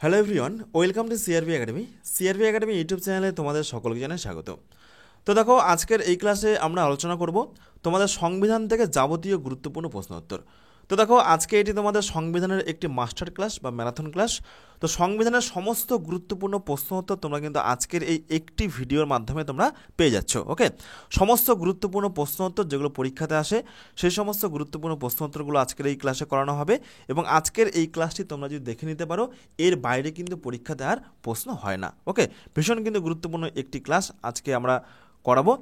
Hello everyone, welcome to CRB academy. CRB academy YouTube চ্যানেলে তোমাদের সকলকে জানাই স্বাগত। তো দেখো, আজকের এই ক্লাসে আমরা আলোচনা করব তোমাদের সংবিধান থেকে যাবতীয় গুরুত্বপূর্ণ প্রশ্ন উত্তর। তো দেখো, আজকে এটি তোমাদের সংবিধানের একটি মাস্টার ক্লাস বা ম্যারাথন ক্লাস। তো সংবিধানের সমস্ত গুরুত্বপূর্ণ প্রশ্ন উত্তর তোমরা কিন্তু আজকের এই একটি ভিডিওর মাধ্যমে তোমরা পেয়ে যাচ্ছ। ওকে, সমস্ত গুরুত্বপূর্ণ প্রশ্ন উত্তর যেগুলো পরীক্ষাতে আসে সেই সমস্ত গুরুত্বপূর্ণ প্রশ্ন উত্তরগুলো আজকের এই ক্লাসে করানো হবে। এবং আজকের এই ক্লাসটি তোমরা যদি দেখে নিতে পারো, এর বাইরে কিন্তু পরীক্ষাতে আর প্রশ্ন হয় না। ওকে, ভীষণ কিন্তু গুরুত্বপূর্ণ একটি ক্লাস আজকে আমরা করাবো।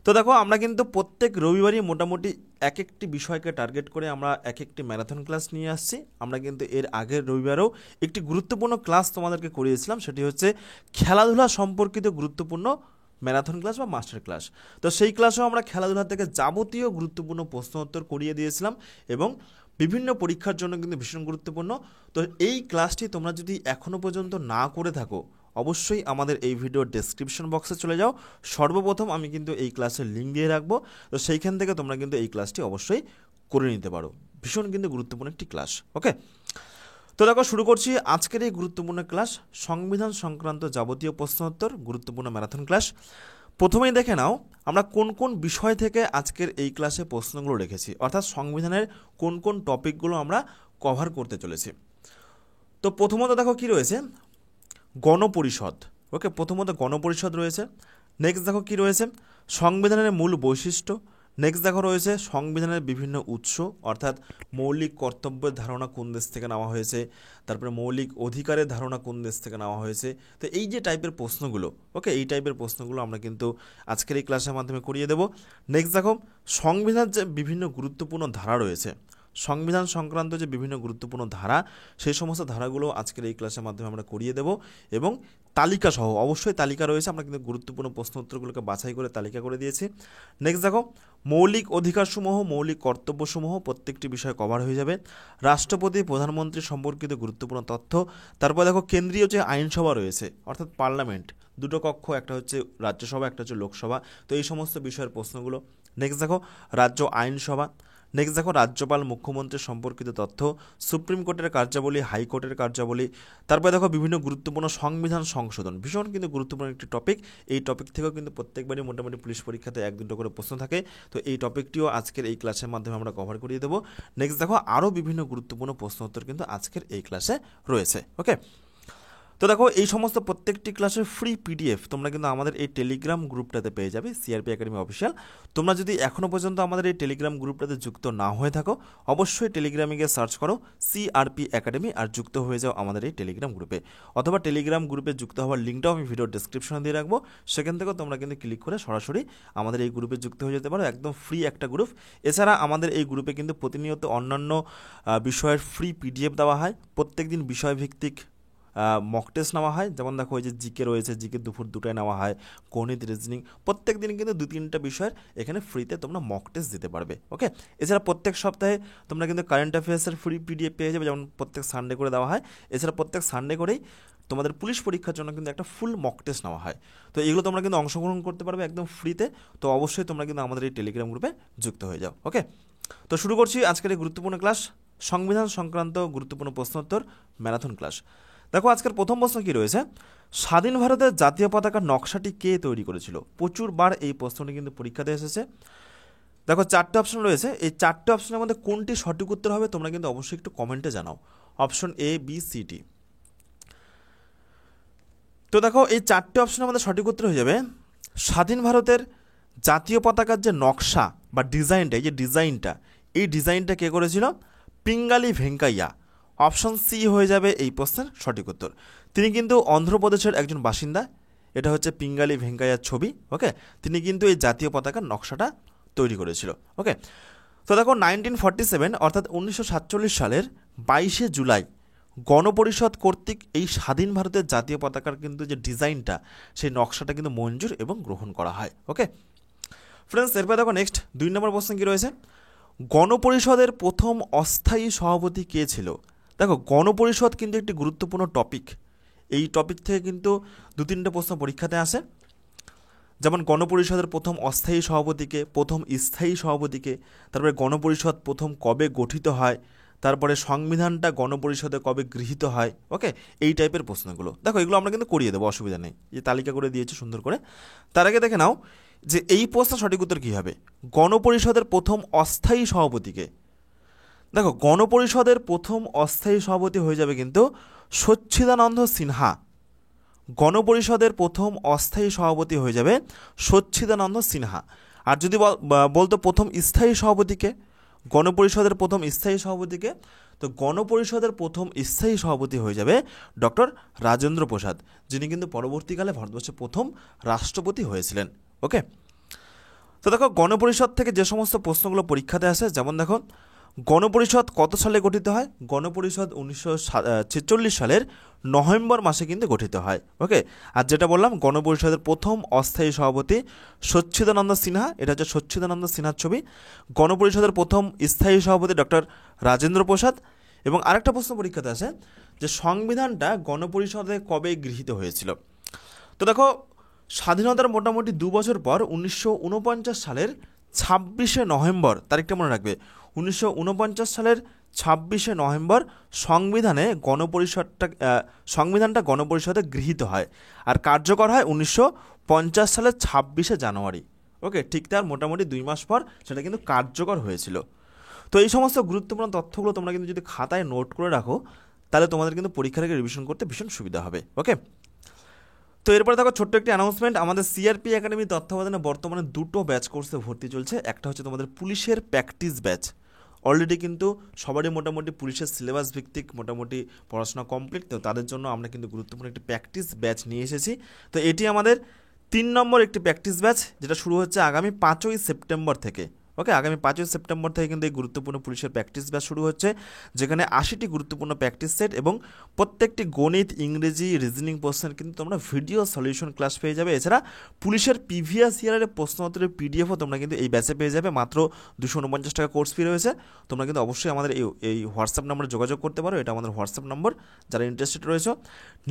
তো দেখো, আমরা কিন্তু প্রত্যেক রবিবারই মোটামুটি এক একটি বিষয়কে টার্গেট করে আমরা এক একটি ম্যারাথন ক্লাস নিয়ে আসছি। আমরা কিন্তু এর আগের রবিবারেও একটি গুরুত্বপূর্ণ ক্লাস তোমাদেরকে করিয়েছিলাম, সেটি হচ্ছে খেলাধুলা সম্পর্কিত গুরুত্বপূর্ণ ম্যারাথন ক্লাস বা মাস্টার ক্লাস। তো সেই ক্লাসেও আমরা খেলাধুলা থেকে যাবতীয় গুরুত্বপূর্ণ প্রশ্ন উত্তর করিয়ে দিয়েছিলাম এবং বিভিন্ন পরীক্ষার জন্য কিন্তু ভীষণ গুরুত্বপূর্ণ। তো এই ক্লাসটি তোমরা যদি এখনও পর্যন্ত না করে থাকো, অবশ্যই আমাদের এই ভিডিওর ডেসক্রিপশন বক্সে চলে যাও। সর্বপ্রথম আমি কিন্তু এই ক্লাসের লিঙ্ক দিয়ে রাখবো, তো সেইখান থেকে তোমরা কিন্তু এই ক্লাসটি অবশ্যই করে নিতে পারো। ভীষণ কিন্তু গুরুত্বপূর্ণ একটি ক্লাস। ওকে, তো দেখো, শুরু করছি আজকের এই গুরুত্বপূর্ণ ক্লাস, সংবিধান সংক্রান্ত যাবতীয় প্রশ্নোত্তর গুরুত্বপূর্ণ ম্যারাথন ক্লাস। প্রথমেই দেখে নাও আমরা কোন কোন বিষয় থেকে আজকের এই ক্লাসে প্রশ্নগুলো রেখেছি, অর্থাৎ সংবিধানের কোন কোন টপিকগুলো আমরা কভার করতে চলেছি। তো প্রথমত দেখো কি রয়েছে, গণপরিষদ। ওকে, প্রথমত গণপরিষদ রয়েছে। নেক্সট দেখো কি রয়েছে, সংবিধানের মূল বৈশিষ্ট্য। নেক্সট দেখো রয়েছে সংবিধানের বিভিন্ন উৎস, অর্থাৎ মৌলিক কর্তব্যের ধারণা কোন দেশ থেকে নেওয়া হয়েছে, তারপরে মৌলিক অধিকারের ধারণা কোন দেশ থেকে নেওয়া হয়েছে। তো এই যে টাইপের প্রশ্নগুলো, ওকে, এই টাইপের প্রশ্নগুলো আমরা কিন্তু আজকের এই ক্লাসের মাধ্যমে করিয়ে দেবো। নেক্সট দেখো, সংবিধানের যে বিভিন্ন গুরুত্বপূর্ণ ধারা রয়েছে, সংবিধান সংক্রান্ত যে বিভিন্ন গুরুত্বপূর্ণ ধারা, সেই সমস্ত ধারাগুলো আজকের এই ক্লাসের মাধ্যমে আমরা করিয়ে দেব। এবং তালিকা সহ, অবশ্যই তালিকা রয়েছে, আমরা কিন্তু গুরুত্বপূর্ণ প্রশ্ন উত্তরগুলোকে বাছাই করে তালিকা করে দিয়েছি। নেক্সট দেখো, মৌলিক অধিকারসমূহ, মৌলিক কর্তব্যসমূহ প্রত্যেকটি বিষয় কভার হয়ে যাবে। রাষ্ট্রপতি প্রধানমন্ত্রী সম্পর্কিত গুরুত্বপূর্ণ তথ্য। তারপর দেখো, কেন্দ্রীয় যে আইনসভা রয়েছে, অর্থাৎ পার্লামেন্ট, দুটো কক্ষ, একটা হচ্ছে রাজ্যসভা, একটা হচ্ছে লোকসভা। তো এই সমস্ত বিষয়ের প্রশ্নগুলো। নেক্সট দেখো, রাজ্য আইনসভা। নেক্সট দেখো, রাজ্যপাল মুখ্যমন্ত্রী সম্পর্কিত তথ্য, সুপ্রিম কোর্টের কার্যাবলী, হাইকোর্টের কার্যাবলী। তারপরে দেখো, বিভিন্ন গুরুত্বপূর্ণ সংবিধান সংশোধন, ভীষণ কিন্তু গুরুত্বপূর্ণ একটি টপিক। এই টপিক থেকেও কিন্তু প্রত্যেকবারই মোটামুটি পুলিশ পরীক্ষাতে এক দুটো করে প্রশ্ন থাকে। তো এই টপিকটিও আজকের এই ক্লাসের মাধ্যমে আমরা কভার করিয়ে দেবো। নেক্সট দেখো, আরও বিভিন্ন গুরুত্বপূর্ণ প্রশ্ন উত্তর কিন্তু আজকের এই ক্লাসে রয়েছে। ওকে, তো দেখো, এই সমস্ত প্রত্যেকটি ক্লাসের ফ্রি পিডিএফ তোমরা কিন্তু আমাদের এই টেলিগ্রাম গ্রুপটাতে পেয়ে যাবে, সিআরপি একাডেমি অফিসিয়াল। তোমরা যদি এখনও পর্যন্ত আমাদের এই টেলিগ্রাম গ্রুপটাতে যুক্ত না হয়ে থাকো, অবশ্যই টেলিগ্রামে গিয়ে সার্চ করো সিআরপি একাডেমি আর যুক্ত হয়ে যাও আমাদের এই টেলিগ্রাম গ্রুপে। অথবা টেলিগ্রাম গ্রুপে যুক্ত হওয়ার লিঙ্কটাও আমি ভিডিওর ডেসক্রিপশনে দিয়ে রাখবো, সেখান থেকেও তোমরা কিন্তু ক্লিক করে সরাসরি আমাদের এই গ্রুপে যুক্ত হয়ে যেতে পারো। একদম ফ্রি একটা গ্রুপ। এছাড়া আমাদের এই গ্রুপে কিন্তু প্রতিনিয়ত অন্যান্য বিষয়ের ফ্রি পিডিএফ দেওয়া হয়। প্রত্যেকদিন বিষয়ভিত্তিক মক টেস্ট নেওয়া হয়, যেমন দেখো ওই যে জিকে রয়েছে, জিকে দুপুর 2টায় নেওয়া হয়, গণিত, রিজনিং। প্রত্যেক দিন কিন্তু 2-3টা বিষয়ের এখানে ফ্রিতে তোমরা মক টেস্ট দিতে পারবে। ওকে, এছাড়া প্রত্যেক সপ্তাহে তোমরা কিন্তু কারেন্ট অ্যাফেয়ার্সের ফ্রি পিডিএফ পেয়ে যাবে, যেমন প্রত্যেক সানডে করে দেওয়া হয়। এছাড়া প্রত্যেক সানডে করেই তোমাদের পুলিশ পরীক্ষার জন্য কিন্তু একটা ফুল মক টেস্ট নেওয়া হয়। তো এগুলো তোমরা কিন্তু অংশগ্রহণ করতে পারবে একদম ফ্রিতে। তো অবশ্যই তোমরা কিন্তু আমাদের এই টেলিগ্রাম গ্রুপে যুক্ত হয়ে যাও। ওকে, তো শুরু করছি আজকের এই গুরুত্বপূর্ণ ক্লাস, সংবিধান সংক্রান্ত গুরুত্বপূর্ণ প্রশ্নোত্তর ম্যারাথন ক্লাস। দেখো, আজকের প্রথম প্রশ্ন কি রয়েছে, স্বাধীন ভারতের জাতীয় পতাকার নকশাটি কে তৈরি করেছিল? প্রচুর বার এই প্রশ্নটি কিন্তু পরীক্ষাতে এসেছে। দেখো, 4টে অপশন রয়েছে, এই 4টে অপশনের মধ্যে কোনটি সঠিক উত্তর হবে তোমরা কিন্তু অবশ্যই একটু কমেন্টে জানাও। Option A, B, C, D. তো দেখো, এই 4টে অপশনের মধ্যে সঠিক উত্তর হয়ে যাবে স্বাধীন ভারতের জাতীয় পতাকার যে নকশা বা ডিজাইনটা, এই যে ডিজাইনটা, এই ডিজাইনটা কে করেছিল? পিঙ্গালি ভেঙ্কাইয়া। অপশন সি হয়ে যাবে এই প্রশ্নের সঠিক উত্তর। তিনি কিন্তু অন্ধ্রপ্রদেশের একজন বাসিন্দা। এটা হচ্ছে পিঙ্গালি ভেঙ্কাইয়ার ছবি। ওকে, তিনি কিন্তু এই জাতীয় পতাকার নকশাটা তৈরি করেছিল। ওকে, তো দেখো, 1947 অর্থাৎ 1947 সালের 22শে জুলাই গণপরিষদ কর্তৃক এই স্বাধীন ভারতের জাতীয় পতাকার কিন্তু যে ডিজাইনটা, সেই নকশাটা কিন্তু মঞ্জুর এবং গ্রহণ করা হয়। ওকে ফ্রেন্ডস, এরপর দেখো নেক্সট 2 নম্বর প্রশ্ন কী রয়েছে, গণপরিষদের প্রথম অস্থায়ী সভাপতি কে ছিল? দেখো, গণপরিষদ কিন্তু একটি গুরুত্বপূর্ণ টপিক। এই টপিক থেকে কিন্তু 2-3টে প্রশ্ন পরীক্ষাতে আসে, যেমন গণপরিষদের প্রথম অস্থায়ী সভাপতিকে, প্রথম স্থায়ী সভাপতিকে, তারপরে গণপরিষদ প্রথম কবে গঠিত হয়, তারপরে সংবিধানটা গণপরিষদে কবে গৃহীত হয়, ওকে, এই টাইপের প্রশ্নগুলো। দেখো এগুলো আমরা কিন্তু করিয়ে দেবো, অসুবিধা নেই, যে তালিকা করে দিয়েছি সুন্দর করে। তার আগে দেখে নাও যে এই প্রশ্নের সঠিক উত্তর কী হবে। গণপরিষদের প্রথম অস্থায়ী সভাপতিকে, দেখো গণপরিষদের প্রথম অস্থায়ী সভাপতি হয়ে যাবে কিন্তু সচ্চিদানন্দ সিনহা। গণপরিষদের প্রথম অস্থায়ী সভাপতি হয়ে যাবে সচ্চিদানন্দ সিনহা। আর যদি বলতো প্রথম স্থায়ী সভাপতিকে, গণপরিষদের প্রথম স্থায়ী সভাপতিকে, তো গণপরিষদের প্রথম স্থায়ী সভাপতি হয়ে যাবে ডক্টর রাজেন্দ্র প্রসাদ, যিনি কিন্তু পরবর্তীকালে ভারতবর্ষের প্রথম রাষ্ট্রপতি হয়েছিলেন। ওকে, তো দেখো গণপরিষদ থেকে যে সমস্ত প্রশ্নগুলো পরীক্ষাতে আসে, যেমন দেখো গণপরিষদ কত সালে গঠিত হয়। গণপরিষদ 1946 সালের নভেম্বর মাসে কিন্তু গঠিত হয়। ওকে, আর যেটা বললাম গণপরিষদের প্রথম অস্থায়ী সভাপতি সচ্চিদানন্দ সিনহা, এটা হচ্ছে সচ্চিদানন্দ সিনহার ছবি। গণপরিষদের প্রথম স্থায়ী সভাপতি ডক্টর রাজেন্দ্র প্রসাদ। এবং আরেকটা প্রশ্ন পরীক্ষাতে আসে যে সংবিধানটা গণপরিষদে কবে গৃহীত হয়েছিল। তো দেখো স্বাধীনতার মোটামুটি 2 বছর পর 1949 সালের 26শে নভেম্বর, তারিখটা মনে রাখবে, 1949 সালের 26শে নভেম্বর সংবিধানটা গণপরিষদে গৃহীত হয়, আর কার্যকর হয় 1950 সালের 26শে জানুয়ারি। ওকে, ঠিক তার মোটামুটি 2 মাস পর সেটা কিন্তু কার্যকর হয়েছিল। তো এই সমস্ত গুরুত্বপূর্ণ তথ্যগুলো তোমরা কিন্তু যদি খাতায় নোট করে রাখো, তাহলে তোমাদের কিন্তু পরীক্ষার আগে রিভিশন করতে ভীষণ সুবিধা হবে। ওকে, তো এরপরে দেখো ছোট্ট একটি অ্যানাউন্সমেন্ট, আমাদের সিআরপি একাডেমি তত্ত্বাবধানে বর্তমানে 2টো ব্যাচ কোর্সে ভর্তি চলছে। একটা হচ্ছে তোমাদের পুলিশের প্র্যাকটিস ব্যাচ, অলরেডি কিন্তু সবারই মোটামুটি পুলিশের সিলেবাস ভিত্তিক মোটামুটি পড়াশোনা কমপ্লিট, তো তাদের জন্য আমরা কিন্তু গুরুত্বপূর্ণ একটি প্র্যাকটিস ব্যাচ নিয়ে এসেছি। তো এটি আমাদের 3 নম্বর একটি প্র্যাকটিস ব্যাচ, যেটা শুরু হচ্ছে আগামী 5ই সেপ্টেম্বর থেকে। ওকে, আগামী 5ই সেপ্টেম্বর থেকে কিন্তু এই গুরুত্বপূর্ণ পুলিশের প্র্যাকটিস ব্যাচ শুরু হচ্ছে, যেখানে 80টি গুরুত্বপূর্ণ প্র্যাকটিস সেট এবং প্রত্যেকটি গণিত, ইংরেজি, রিজনিং প্রশ্নের কিন্তু তোমরা ভিডিও সলিউশন ক্লাস পেয়ে যাবে। এছাড়া পুলিশের প্রিভিয়াস ইয়ারের প্রশ্নোত্তরের পিডিএফও তোমরা কিন্তু এই ব্যাচে পেয়ে যাবে। মাত্র 249 টাকা কোর্স ফি রয়েছে। তোমরা কিন্তু অবশ্যই আমাদের এই হোয়াটসঅ্যাপ নাম্বারে যোগাযোগ করতে পারো, এটা আমাদের হোয়াটসঅ্যাপ নম্বর যারা ইন্টারেস্টেড রয়েছে।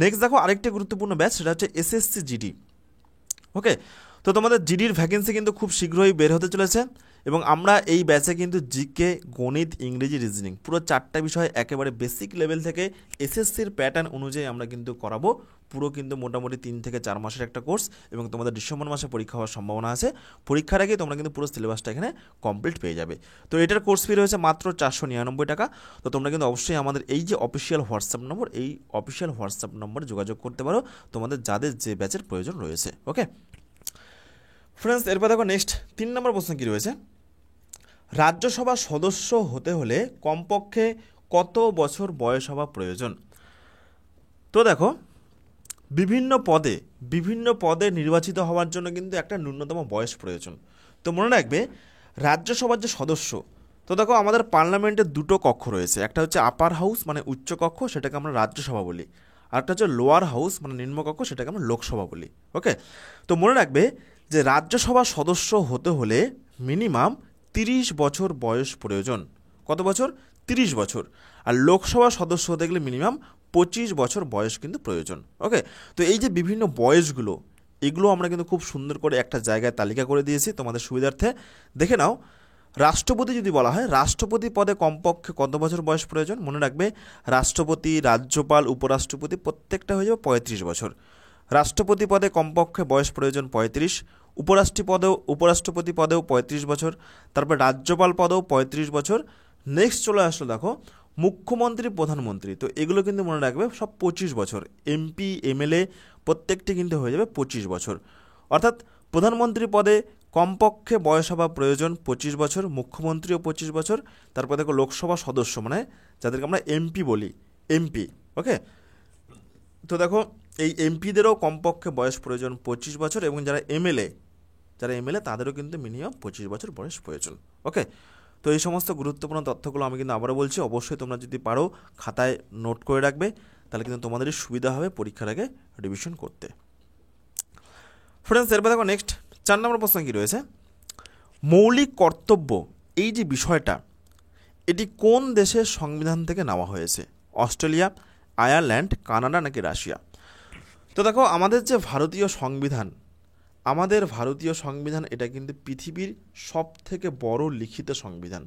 নেক্সট দেখো আরেকটি গুরুত্বপূর্ণ ব্যাচ, সেটা হচ্ছে এসএসসি জিডি। ওকে, তো তোমাদের জিডির ভ্যাকেন্সি কিন্তু খুব শীঘ্রই বের হতে চলেছে, এবং আমরা এই ব্যাচে কিন্তু জিকে, গণিত, ইংরেজি, রিজনিং পুরো 4টা বিষয় একেবারে বেসিক লেভেল থেকে এসএসসির প্যাটার্ন অনুযায়ী আমরা কিন্তু করাবো। পুরো কিন্তু মোটামুটি 3 থেকে 4 মাসের একটা কোর্স, এবং তোমাদের ডিসেম্বর মাসে পরীক্ষা হওয়ার সম্ভাবনা আছে। পরীক্ষার আগে তোমরা কিন্তু পুরো সিলেবাসটা এখানে কমপ্লিট পেয়ে যাবে। তো এটার কোর্স ফি রয়েছে মাত্র 499 টাকা। তো তোমরা কিন্তু অবশ্যই আমাদের এই যে অফিসিয়াল হোয়াটসঅ্যাপ নম্বর, এই অফিসিয়াল হোয়াটসঅ্যাপ নম্বরে যোগাযোগ করতে পারো তোমাদের যাদের যে ব্যাচের প্রয়োজন রয়েছে। ওকে ফ্রেন্ডস, এরপর দেখো নেক্সট 3 নম্বর প্রশ্ন কী রয়েছে, রাজ্যসভার সদস্য হতে হলে কমপক্ষে কত বছর বয়স হওয়া প্রয়োজন। তো দেখো বিভিন্ন পদে নির্বাচিত হওয়ার জন্য কিন্তু একটা ন্যূনতম বয়স প্রয়োজন। তো মনে রাখবে রাজ্যসভার যে সদস্য, তো দেখো আমাদের পার্লামেন্টের 2টো কক্ষ রয়েছে, একটা হচ্ছে আপার হাউস মানে উচ্চ কক্ষ, সেটাকে আমরা রাজ্যসভা বলি, আর একটা হচ্ছে লোয়ার হাউস মানে নিম্নকক্ষ, সেটাকে আমরা লোকসভা বলি। ওকে, তো মনে রাখবে যে রাজ্যসভার সদস্য হতে হলে মিনিমাম 30 বছর বয়স প্রয়োজন। কত বছর? 30 বছর। আর লোকসভার সদস্য হতে গেলে মিনিমাম 25 বছর বয়স কিন্তু প্রয়োজন। ওকে, তো এই যে বিভিন্ন বয়সগুলো, এগুলো আমরা কিন্তু খুব সুন্দর করে একটা জায়গায় তালিকা করে দিয়েছি তোমাদের সুবিধার্থে। দেখে নাও, রাষ্ট্রপতি যদি বলা হয়, রাষ্ট্রপতি পদে কমপক্ষে কত বছর বয়স প্রয়োজন? মনে রাখবে রাষ্ট্রপতি, রাজ্যপাল, উপরাষ্ট্রপতি প্রত্যেকটা হয়ে যাবে 35 বছর। রাষ্ট্রপতি পদে কমপক্ষে বয়স প্রয়োজন 35, উপরাষ্ট্রপতি পদেও 35 বছর, তারপর রাজ্যপাল পদেও 35 বছর। নেক্সট চলে আসলো দেখো মুখ্যমন্ত্রী, প্রধানমন্ত্রী, তো এগুলো কিন্তু মনে রাখবে সব 25 বছর। এমপি, এমএলএ প্রত্যেকটি কিন্তু হয়ে যাবে 25 বছর। অর্থাৎ প্রধানমন্ত্রী পদে কমপক্ষে বয়স হওয়া প্রয়োজন 25 বছর, মুখ্যমন্ত্রীও 25 বছর। তারপর দেখো লোকসভা সদস্য মানে যাদেরকে আমরা এমপি বলি, এমপি। ওকে, তো দেখো এই এমপিদেরও কমপক্ষে বয়স প্রয়োজন 25 বছর, এবং যারা এমএলএ তাদেরও কিন্তু মিনিমাম 25 বছর বয়স প্রয়োজন। ওকে, তো এই সমস্ত গুরুত্বপূর্ণ তথ্যগুলো আমি কিন্তু আবারও বলছি, অবশ্যই তোমরা যদি পারো খাতায় নোট করে রাখবে, তাহলে কিন্তু তোমাদেরই সুবিধা হবে পরীক্ষার আগে রিভিশন করতে। ফ্রেন্ডস, এরপর দেখো নেক্সট 4 নম্বর প্রশ্ন কী রয়েছে, মৌলিক কর্তব্য এই যে বিষয়টা, এটি কোন দেশের সংবিধান থেকে নেওয়া হয়েছে? অস্ট্রেলিয়া, আয়ারল্যান্ড, কানাডা নাকি রাশিয়া? তো দেখো আমাদের যে ভারতীয় সংবিধান, এটা কিন্তু পৃথিবীর সব থেকে বড় লিখিত সংবিধান।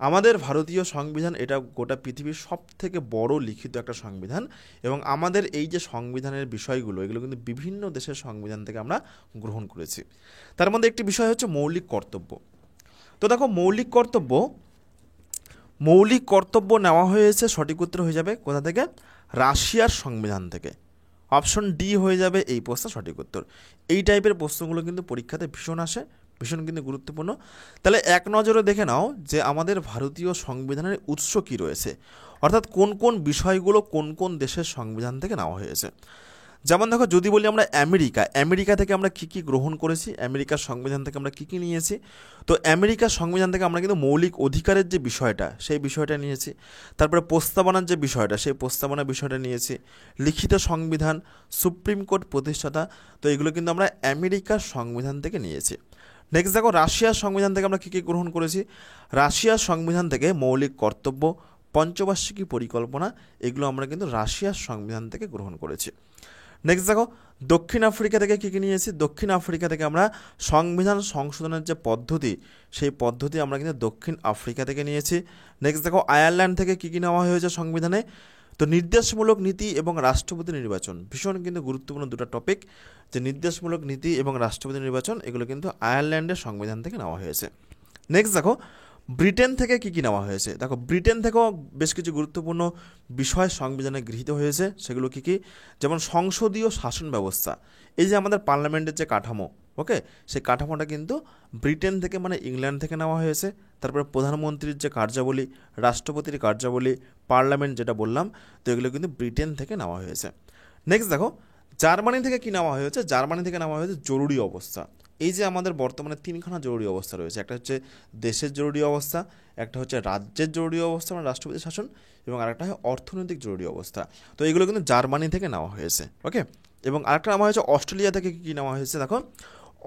আমাদের ভারতীয় সংবিধান এটা গোটা পৃথিবীর সবথেকে বড় লিখিত একটা সংবিধান, এবং আমাদের এই যে সংবিধানের বিষয়গুলো এগুলো কিন্তু বিভিন্ন দেশের সংবিধান থেকে আমরা গ্রহণ করেছি। তার মধ্যে একটি বিষয় হচ্ছে মৌলিক কর্তব্য। তো দেখো মৌলিক কর্তব্য নেওয়া হয়েছে, সঠিক উত্তর হয়ে যাবে কোথা থেকে? রাশিয়ার সংবিধান থেকে। অপশন ডি হয়ে যাবে এই প্রশ্ন সঠিক উত্তর। এই টাইপের প্রশ্নগুলো কিন্তু পরীক্ষাতে ভীষণ আসে, ভীষণ কিন্তু গুরুত্বপূর্ণ। তাহলে এক নজরে দেখে নাও যে আমাদের ভারতীয় সংবিধানের উৎস কী রয়েছে, অর্থাৎ কোন কোন বিষয়গুলো কোন কোন দেশের সংবিধান থেকে নেওয়া হয়েছে। যেমন দেখো, যদি বলি আমরা আমেরিকা থেকে আমরা কী কী গ্রহণ করেছি, আমেরিকার সংবিধান থেকে আমরা কী কী নিয়েছি। তো আমেরিকার সংবিধান থেকে আমরা কিন্তু মৌলিক অধিকারের যে বিষয়টা সেই বিষয়টা নিয়েছি, তারপরে প্রস্তাবনার যে বিষয়টা সেই প্রস্তাবনার বিষয়টা নিয়েছি, লিখিত সংবিধান, সুপ্রিম কোর্ট প্রতিষ্ঠাতা, তো এগুলো কিন্তু আমরা আমেরিকার সংবিধান থেকে নিয়েছি। নেক্সট দেখো, রাশিয়ার সংবিধান থেকে আমরা কী কী গ্রহণ করেছি। রাশিয়ার সংবিধান থেকে মৌলিক কর্তব্য, পঞ্চবার্ষিকী পরিকল্পনা, এগুলো আমরা কিন্তু রাশিয়ার সংবিধান থেকে গ্রহণ করেছি। নেক্সট দেখো, দক্ষিণ আফ্রিকা থেকে কী কী নিয়েছি। দক্ষিণ আফ্রিকা থেকে আমরা সংবিধান সংশোধনের যে পদ্ধতি সেই পদ্ধতি আমরা কিন্তু দক্ষিণ আফ্রিকা থেকে নিয়েছি। নেক্সট দেখো, আয়ারল্যান্ড থেকে কী কী নেওয়া হয়েছে সংবিধানে। তো নির্দেশমূলক নীতি এবং রাষ্ট্রপতি নির্বাচন, ভীষণ কিন্তু গুরুত্বপূর্ণ দুটো টপিক, যে নির্দেশমূলক নীতি এবং রাষ্ট্রপতি নির্বাচন এগুলো কিন্তু আয়ারল্যান্ডের সংবিধান থেকে নেওয়া হয়েছে। নেক্সট দেখো, ব্রিটেন থেকে কী কী নেওয়া হয়েছে। দেখো, ব্রিটেন থেকেও বেশ কিছু গুরুত্বপূর্ণ বিষয় সংবিধানে গৃহীত হয়েছে, সেগুলো কী কী, যেমন সংসদীয় শাসন ব্যবস্থা, এই যে আমাদের পার্লামেন্টের যে কাঠামো, ওকে, সেই কাঠামোটা কিন্তু ব্রিটেন থেকে মানে ইংল্যান্ড থেকে নেওয়া হয়েছে। তারপরে প্রধানমন্ত্রীর যে কার্যাবলী, রাষ্ট্রপতির কার্যাবলী, পার্লামেন্ট যেটা বললাম, তো এগুলো কিন্তু ব্রিটেন থেকে নেওয়া হয়েছে। নেক্সট দেখো, জার্মানি থেকে কী নেওয়া হয়েছে। জার্মানি থেকে নেওয়া হয়েছে জরুরি অবস্থা। এই যে আমাদের বর্তমানে তিনখানা জরুরি অবস্থা রয়েছে, একটা হচ্ছে দেশের জরুরি অবস্থা, একটা হচ্ছে রাজ্যের জরুরি অবস্থা মানে রাষ্ট্রপতি শাসন, এবং আরেকটা হয় অর্থনৈতিক জরুরি অবস্থা। তো এইগুলো কিন্তু জার্মানি থেকে নেওয়া হয়েছে, ওকে। এবং আরেকটা নেওয়া হয়েছে অস্ট্রেলিয়া থেকে। কী নেওয়া হয়েছে দেখো,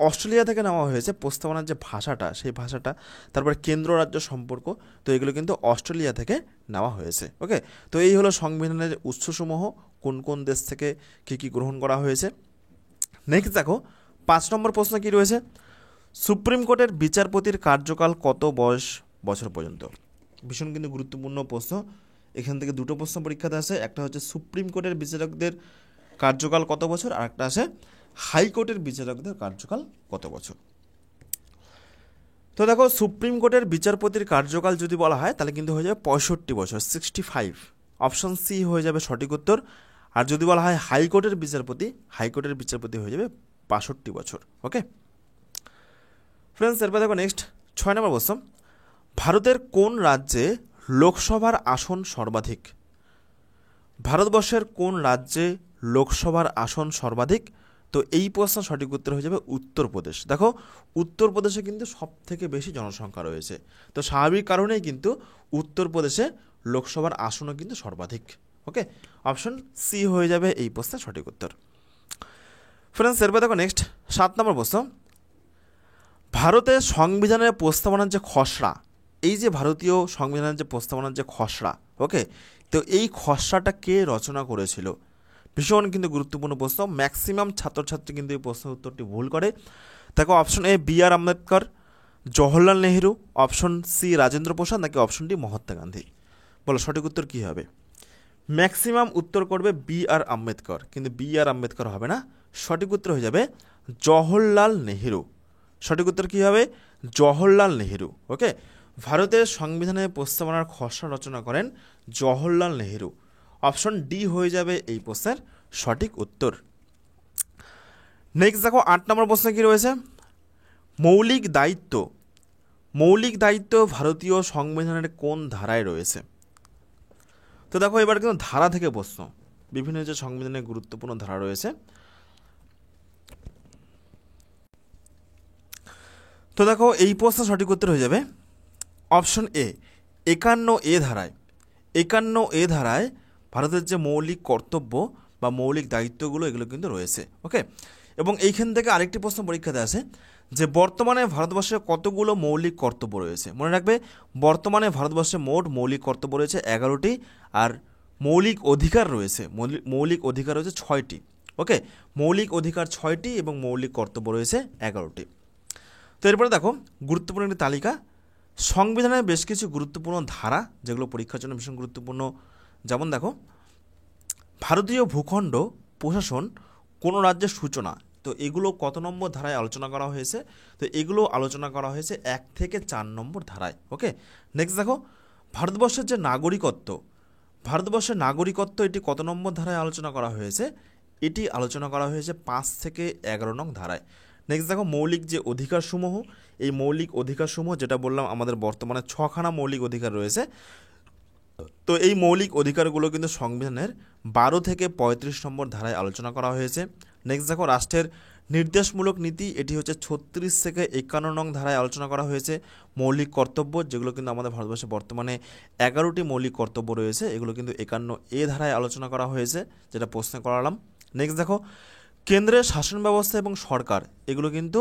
অস্ট্রেলিয়া থেকে নেওয়া হয়েছে প্রস্তাবনার যে ভাষাটা সেই ভাষাটা, তারপরে কেন্দ্র রাজ্য সম্পর্ক, তো এগুলো কিন্তু অস্ট্রেলিয়া থেকে নেওয়া হয়েছে, ওকে। তো এই হলো সংবিধানের উৎসসমূহ, কোন কোন দেশ থেকে কী কী গ্রহণ করা হয়েছে। নেক্সট দেখো, 5 নম্বর প্রশ্ন কী রয়েছে, সুপ্রিম কোর্টের বিচারপতির কার্যকাল কত বছর পর্যন্ত। ভীষণ কিন্তু গুরুত্বপূর্ণ প্রশ্ন, এখান থেকে দুটো প্রশ্ন পরীক্ষাতে আসে, একটা হচ্ছে সুপ্রিম কোর্টের বিচারকদের কার্যকাল কত বছর, আর একটা আসে হাইকোর্টের বিচারকদের কার্যকাল কত বছর। তো দেখো, সুপ্রিম কোর্টের বিচারপতির কার্যকাল যদি বলা হয় তাহলে কিন্তু হয়ে যাবে 65 বছর, 65। অপশন সি হয়ে যাবে সঠিক উত্তর। আর যদি বলা হয় হাইকোর্টের বিচারপতি হয়ে যাবে 62 বছর, ওকে ফ্রেন্ডস। এরপর দেখো নেক্সট 6 নম্বর প্রশ্ন, ভারতের কোন রাজ্যে লোকসভার আসন সর্বাধিক। ভারতবর্ষের কোন রাজ্যে লোকসভার আসন সর্বাধিক। তো এই প্রশ্ন সঠিক উত্তর হয়ে যাবে উত্তরপ্রদেশ। দেখো, উত্তরপ্রদেশে কিন্তু সব থেকে বেশি জনসংখ্যা রয়েছে, তো স্বাভাবিক কারণেই কিন্তু উত্তরপ্রদেশে লোকসভার আসনও কিন্তু সর্বাধিক, ওকে। অপশন সি হয়ে যাবে এই প্রশ্নের সঠিক উত্তর। ফ্রেন্ডস, এরপর দেখো নেক্সট 7 নম্বর প্রশ্ন, ভারতের সংবিধানের প্রস্তাবনার যে খসড়া, এই যে ভারতীয় সংবিধানের যে প্রস্তাবনার যে খসড়া, ওকে, তো এই খসড়াটা কে রচনা করেছিল। ভীষণ কিন্তু গুরুত্বপূর্ণ প্রশ্ন, ম্যাক্সিমাম ছাত্রছাত্রী কিন্তু এই প্রশ্নের উত্তরটি ভুল করে। দেখো, option A B R. Ambedkar, Jawaharlal Nehru, option C Rajendra Prasad, নাকি অপশন ডি মহাত্মা গান্ধী। বলো সঠিক উত্তর কী হবে। ম্যাক্সিমাম উত্তর করবে বি.আর. আম্বেদকর, কিন্তু বি.আর. আম্বেদকর হবে না, সঠিক উত্তর হয়ে যাবে জওহরলাল নেহেরু। সঠিক উত্তর কী হবে, জওহরলাল নেহেরু, ওকে। ভারতের সংবিধানের প্রস্তাবনার খসড়া রচনা করেন জওহরলাল নেহেরু। অপশন ডি হয়ে যাবে এই প্রশ্নের সঠিক উত্তর। নেক্সট দেখো 8 নম্বর প্রশ্ন কী রয়েছে, মৌলিক দায়িত্ব ভারতীয় সংবিধানের কোন ধারায় রয়েছে। তো দেখো, এবার কিন্তু ধারা থেকে প্রশ্ন, বিভিন্ন যে সংবিধানের গুরুত্বপূর্ণ ধারা রয়েছে। তো দেখো, এই প্রশ্ন সঠিক উত্তর হয়ে যাবে অপশন এ 51A ধারায়। 51A ধারায় ভারতের যে মৌলিক কর্তব্য বা মৌলিক দায়িত্বগুলো এগুলো কিন্তু রয়েছে, ওকে। এবং এইখান থেকে আরেকটি প্রশ্ন পরীক্ষাতে আসে যে বর্তমানে ভারতবর্ষে কতগুলো মৌলিক কর্তব্য রয়েছে। মনে রাখবে, বর্তমানে ভারতবর্ষে মোট মৌলিক কর্তব্য রয়েছে 11টি, আর মৌলিক অধিকার রয়েছে 6টি, ওকে। মৌলিক অধিকার 6টি এবং মৌলিক কর্তব্য রয়েছে 11টি। তো এরপরে দেখো, গুরুত্বপূর্ণ একটি তালিকা, সংবিধানের বেশ কিছু গুরুত্বপূর্ণ ধারা যেগুলো পরীক্ষার জন্য ভীষণ গুরুত্বপূর্ণ, যেমন দেখো ভারতীয় ভূখণ্ড প্রশাসন কোনো রাজ্যের সূচনা, তো এগুলো কত নম্বর ধারায় আলোচনা করা হয়েছে? তো এগুলো আলোচনা করা হয়েছে 1 থেকে 4 নম্বর ধারায়। ওকে, নেক্সট দেখো ভারতবর্ষের যে নাগরিকত্ব, ভারতবর্ষের নাগরিকত্ব এটি কত নম্বর ধারায় আলোচনা করা হয়েছে? এটি আলোচনা করা হয়েছে 5 থেকে 11 নং ধারায়। নেক্সট দেখো মৌলিক যে অধিকারসমূহ, এই মৌলিক অধিকারসমূহ যেটা বললাম আমাদের বর্তমানে 6খানা মৌলিক অধিকার রয়েছে, তো এই মৌলিক অধিকারগুলো কিন্তু সংবিধানের 12 থেকে 35 নম্বর ধারায় আলোচনা করা হয়েছে। নেক্সট দেখো রাষ্ট্রের নির্দেশমূলক নীতি, এটি হচ্ছে 36 থেকে 51 নং ধারায় আলোচনা করা হয়েছে। মৌলিক কর্তব্য, যেগুলো কিন্তু আমাদের ভারতবর্ষে বর্তমানে 11টি মৌলিক কর্তব্য রয়েছে, এগুলো কিন্তু 51A ধারায় আলোচনা করা হয়েছে, যেটা প্রশ্নে করালাম। নেক্সট দেখো কেন্দ্রের শাসন ব্যবস্থা এবং সরকার, এগুলো কিন্তু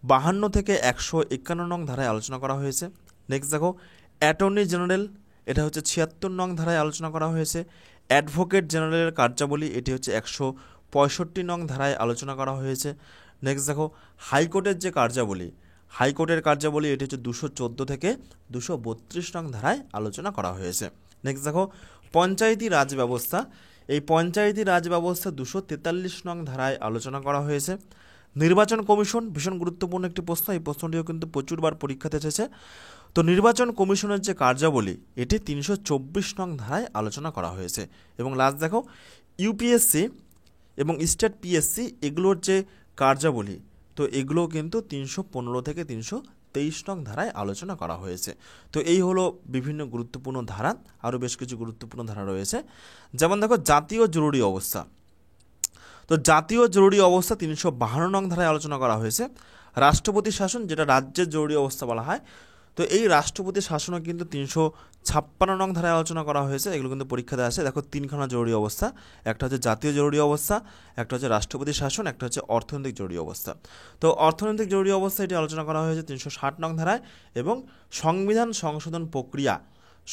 52 থেকে 151 নং ধারায় আলোচনা করা হয়েছে। নেক্সট দেখো অ্যাটর্নি জেনারেল, এটা হচ্ছে 76 নং ধারায় আলোচনা করা হয়েছে। অ্যাডভোকেট জেনারেলের কার্যাবলী, এটি হচ্ছে 165 নং ধারায় আলোচনা করা হয়েছে। নেক্সট দেখো হাইকোর্টের যে কার্যাবলী, হাইকোর্টের কার্যাবলী এটি হচ্ছে 214 থেকে 232 নং ধারায় আলোচনা করা হয়েছে। নেক্সট দেখো পঞ্চায়েতি রাজ ব্যবস্থা, এই পঞ্চায়েতি রাজ ব্যবস্থা 243 নং ধারায় আলোচনা করা হয়েছে। নির্বাচন কমিশন ভীষণ গুরুত্বপূর্ণ একটি প্রশ্ন, এই প্রশ্নটিও কিন্তু প্রচুরবার পরীক্ষাতে এসেছে। তো নির্বাচন কমিশনের যে কার্যাবলী এটি 324 নং ধারায় আলোচনা করা হয়েছে। এবং লাস্ট দেখো ইউপিএসসি এবং স্টেট পিএসসি এগুলোর যে কার্যাবলী, তো এগুলো কিন্তু 315 থেকে 323 নং ধারায় আলোচনা করা হয়েছে। তো এই হলো বিভিন্ন গুরুত্বপূর্ণ ধারা, আরও বেশ কিছু গুরুত্বপূর্ণ ধারা রয়েছে, যেমন দেখো জাতীয় জরুরি অবস্থা, তো জাতীয় জরুরি অবস্থা 352 নং ধারায় আলোচনা করা হয়েছে। রাষ্ট্রপতি শাসন, যেটা রাজ্যের জরুরি অবস্থা বলা হয়, তো এই রাষ্ট্রপতি শাসনও কিন্তু 356 নং ধারায় আলোচনা করা হয়েছে। এগুলো কিন্তু পরীক্ষাতে আসে। দেখো 3খানা জরুরি অবস্থা, একটা হচ্ছে জাতীয় জরুরি অবস্থা, একটা হচ্ছে রাষ্ট্রপতি শাসন, একটা হচ্ছে অর্থনৈতিক জরুরি অবস্থা। তো অর্থনৈতিক জরুরি অবস্থা এটি আলোচনা করা হয়েছে 360 নং ধারায়। এবং সংবিধান সংশোধন প্রক্রিয়া,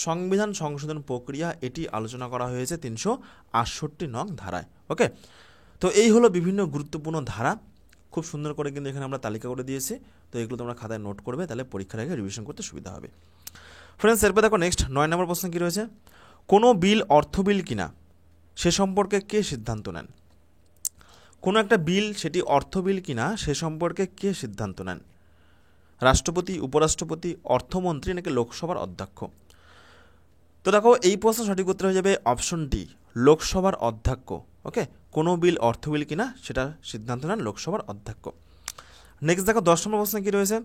সংবিধান সংশোধন প্রক্রিয়া এটি আলোচনা করা হয়েছে 368 নং ধারায়। ওকে, তো এই হলো বিভিন্ন গুরুত্বপূর্ণ ধারা, খুব সুন্দর করে কিন্তু এখানে আমরা তালিকা করে দিয়েছি। তো এগুলো তোমরা খাতায় নোট করবে, তাহলে পরীক্ষার আগে রিভিশন করতে সুবিধা হবে। ফ্রেন্ডস, এরপর দেখো নেক্সট 9 নম্বর প্রশ্ন কী রয়েছে, কোনো বিল অর্থ বিল কিনা সে সম্পর্কে কে সিদ্ধান্ত নেন? কোনো একটা বিল সেটি অর্থ বিল কিনা সে সম্পর্কে কে সিদ্ধান্ত নেন? রাষ্ট্রপতি, উপরাষ্ট্রপতি, অর্থমন্ত্রী নাকি লোকসভার অধ্যক্ষ? তো দেখো এই প্রশ্ন সঠিক উত্তর হয়ে যাবে অপশন ডি, লোকসভার অধ্যক্ষ। ওকে, কোনো বিল অর্থ বিল কিনা সেটা সিদ্ধান্ত নেন লোকসভার অধ্যক্ষ। নেক্সট দেখো 10 নম্বর প্রশ্ন কী রয়েছে,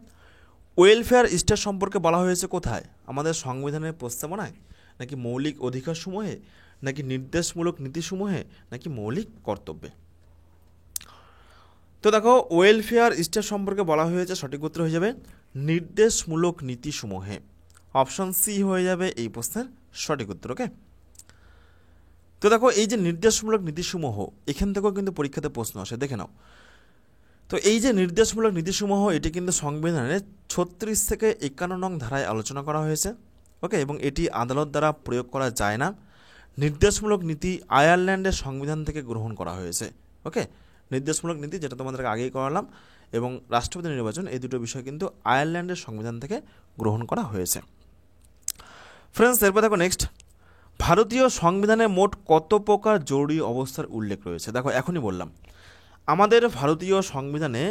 ওয়েলফেয়ার স্টেট সম্পর্কে বলা হয়েছে কোথায়? আমাদের সংবিধানের প্রস্তাবনায়, নাকি মৌলিক অধিকারসমূহে, নাকি নির্দেশমূলক নীতিসমূহে, নাকি মৌলিক কর্তব্যে? তো দেখো ওয়েলফেয়ার স্টেট সম্পর্কে বলা হয়েছে, সঠিক উত্তর হয়ে যাবে নির্দেশমূলক নীতিসমূহে। অপশন সি হয়ে যাবে এই প্রশ্নের সঠিক উত্তর। ওকে, তো দেখো এই যে নির্দেশমূলক নীতিসমূহ, এখান থেকেও কিন্তু পরীক্ষাতে প্রশ্ন আসে, দেখে নাও। তো এই যে নির্দেশমূলক নীতিসমূহ এটি কিন্তু সংবিধানের 36 থেকে 51 নং ধারায় আলোচনা করা হয়েছে। ওকে, এবং এটি আদালত দ্বারা প্রয়োগ করা যায় না। নির্দেশমূলক নীতি আয়ারল্যান্ডের সংবিধান থেকে গ্রহণ করা হয়েছে। ওকে, নির্দেশমূলক নীতি যেটা তোমাদেরকে আগেই করালাম, এবং রাষ্ট্রপতি নির্বাচন, এই দুটো বিষয় কিন্তু আয়ারল্যান্ডের সংবিধান থেকে গ্রহণ করা হয়েছে। ফ্রেন্ডস, এরপর দেখো নেক্সট, ভারতীয় সংবিধানে মোট কত প্রকার জরুরি অবস্থার উল্লেখ রয়েছে? দেখো এখনই বললাম, আমাদের ভারতীয় সংবিধানে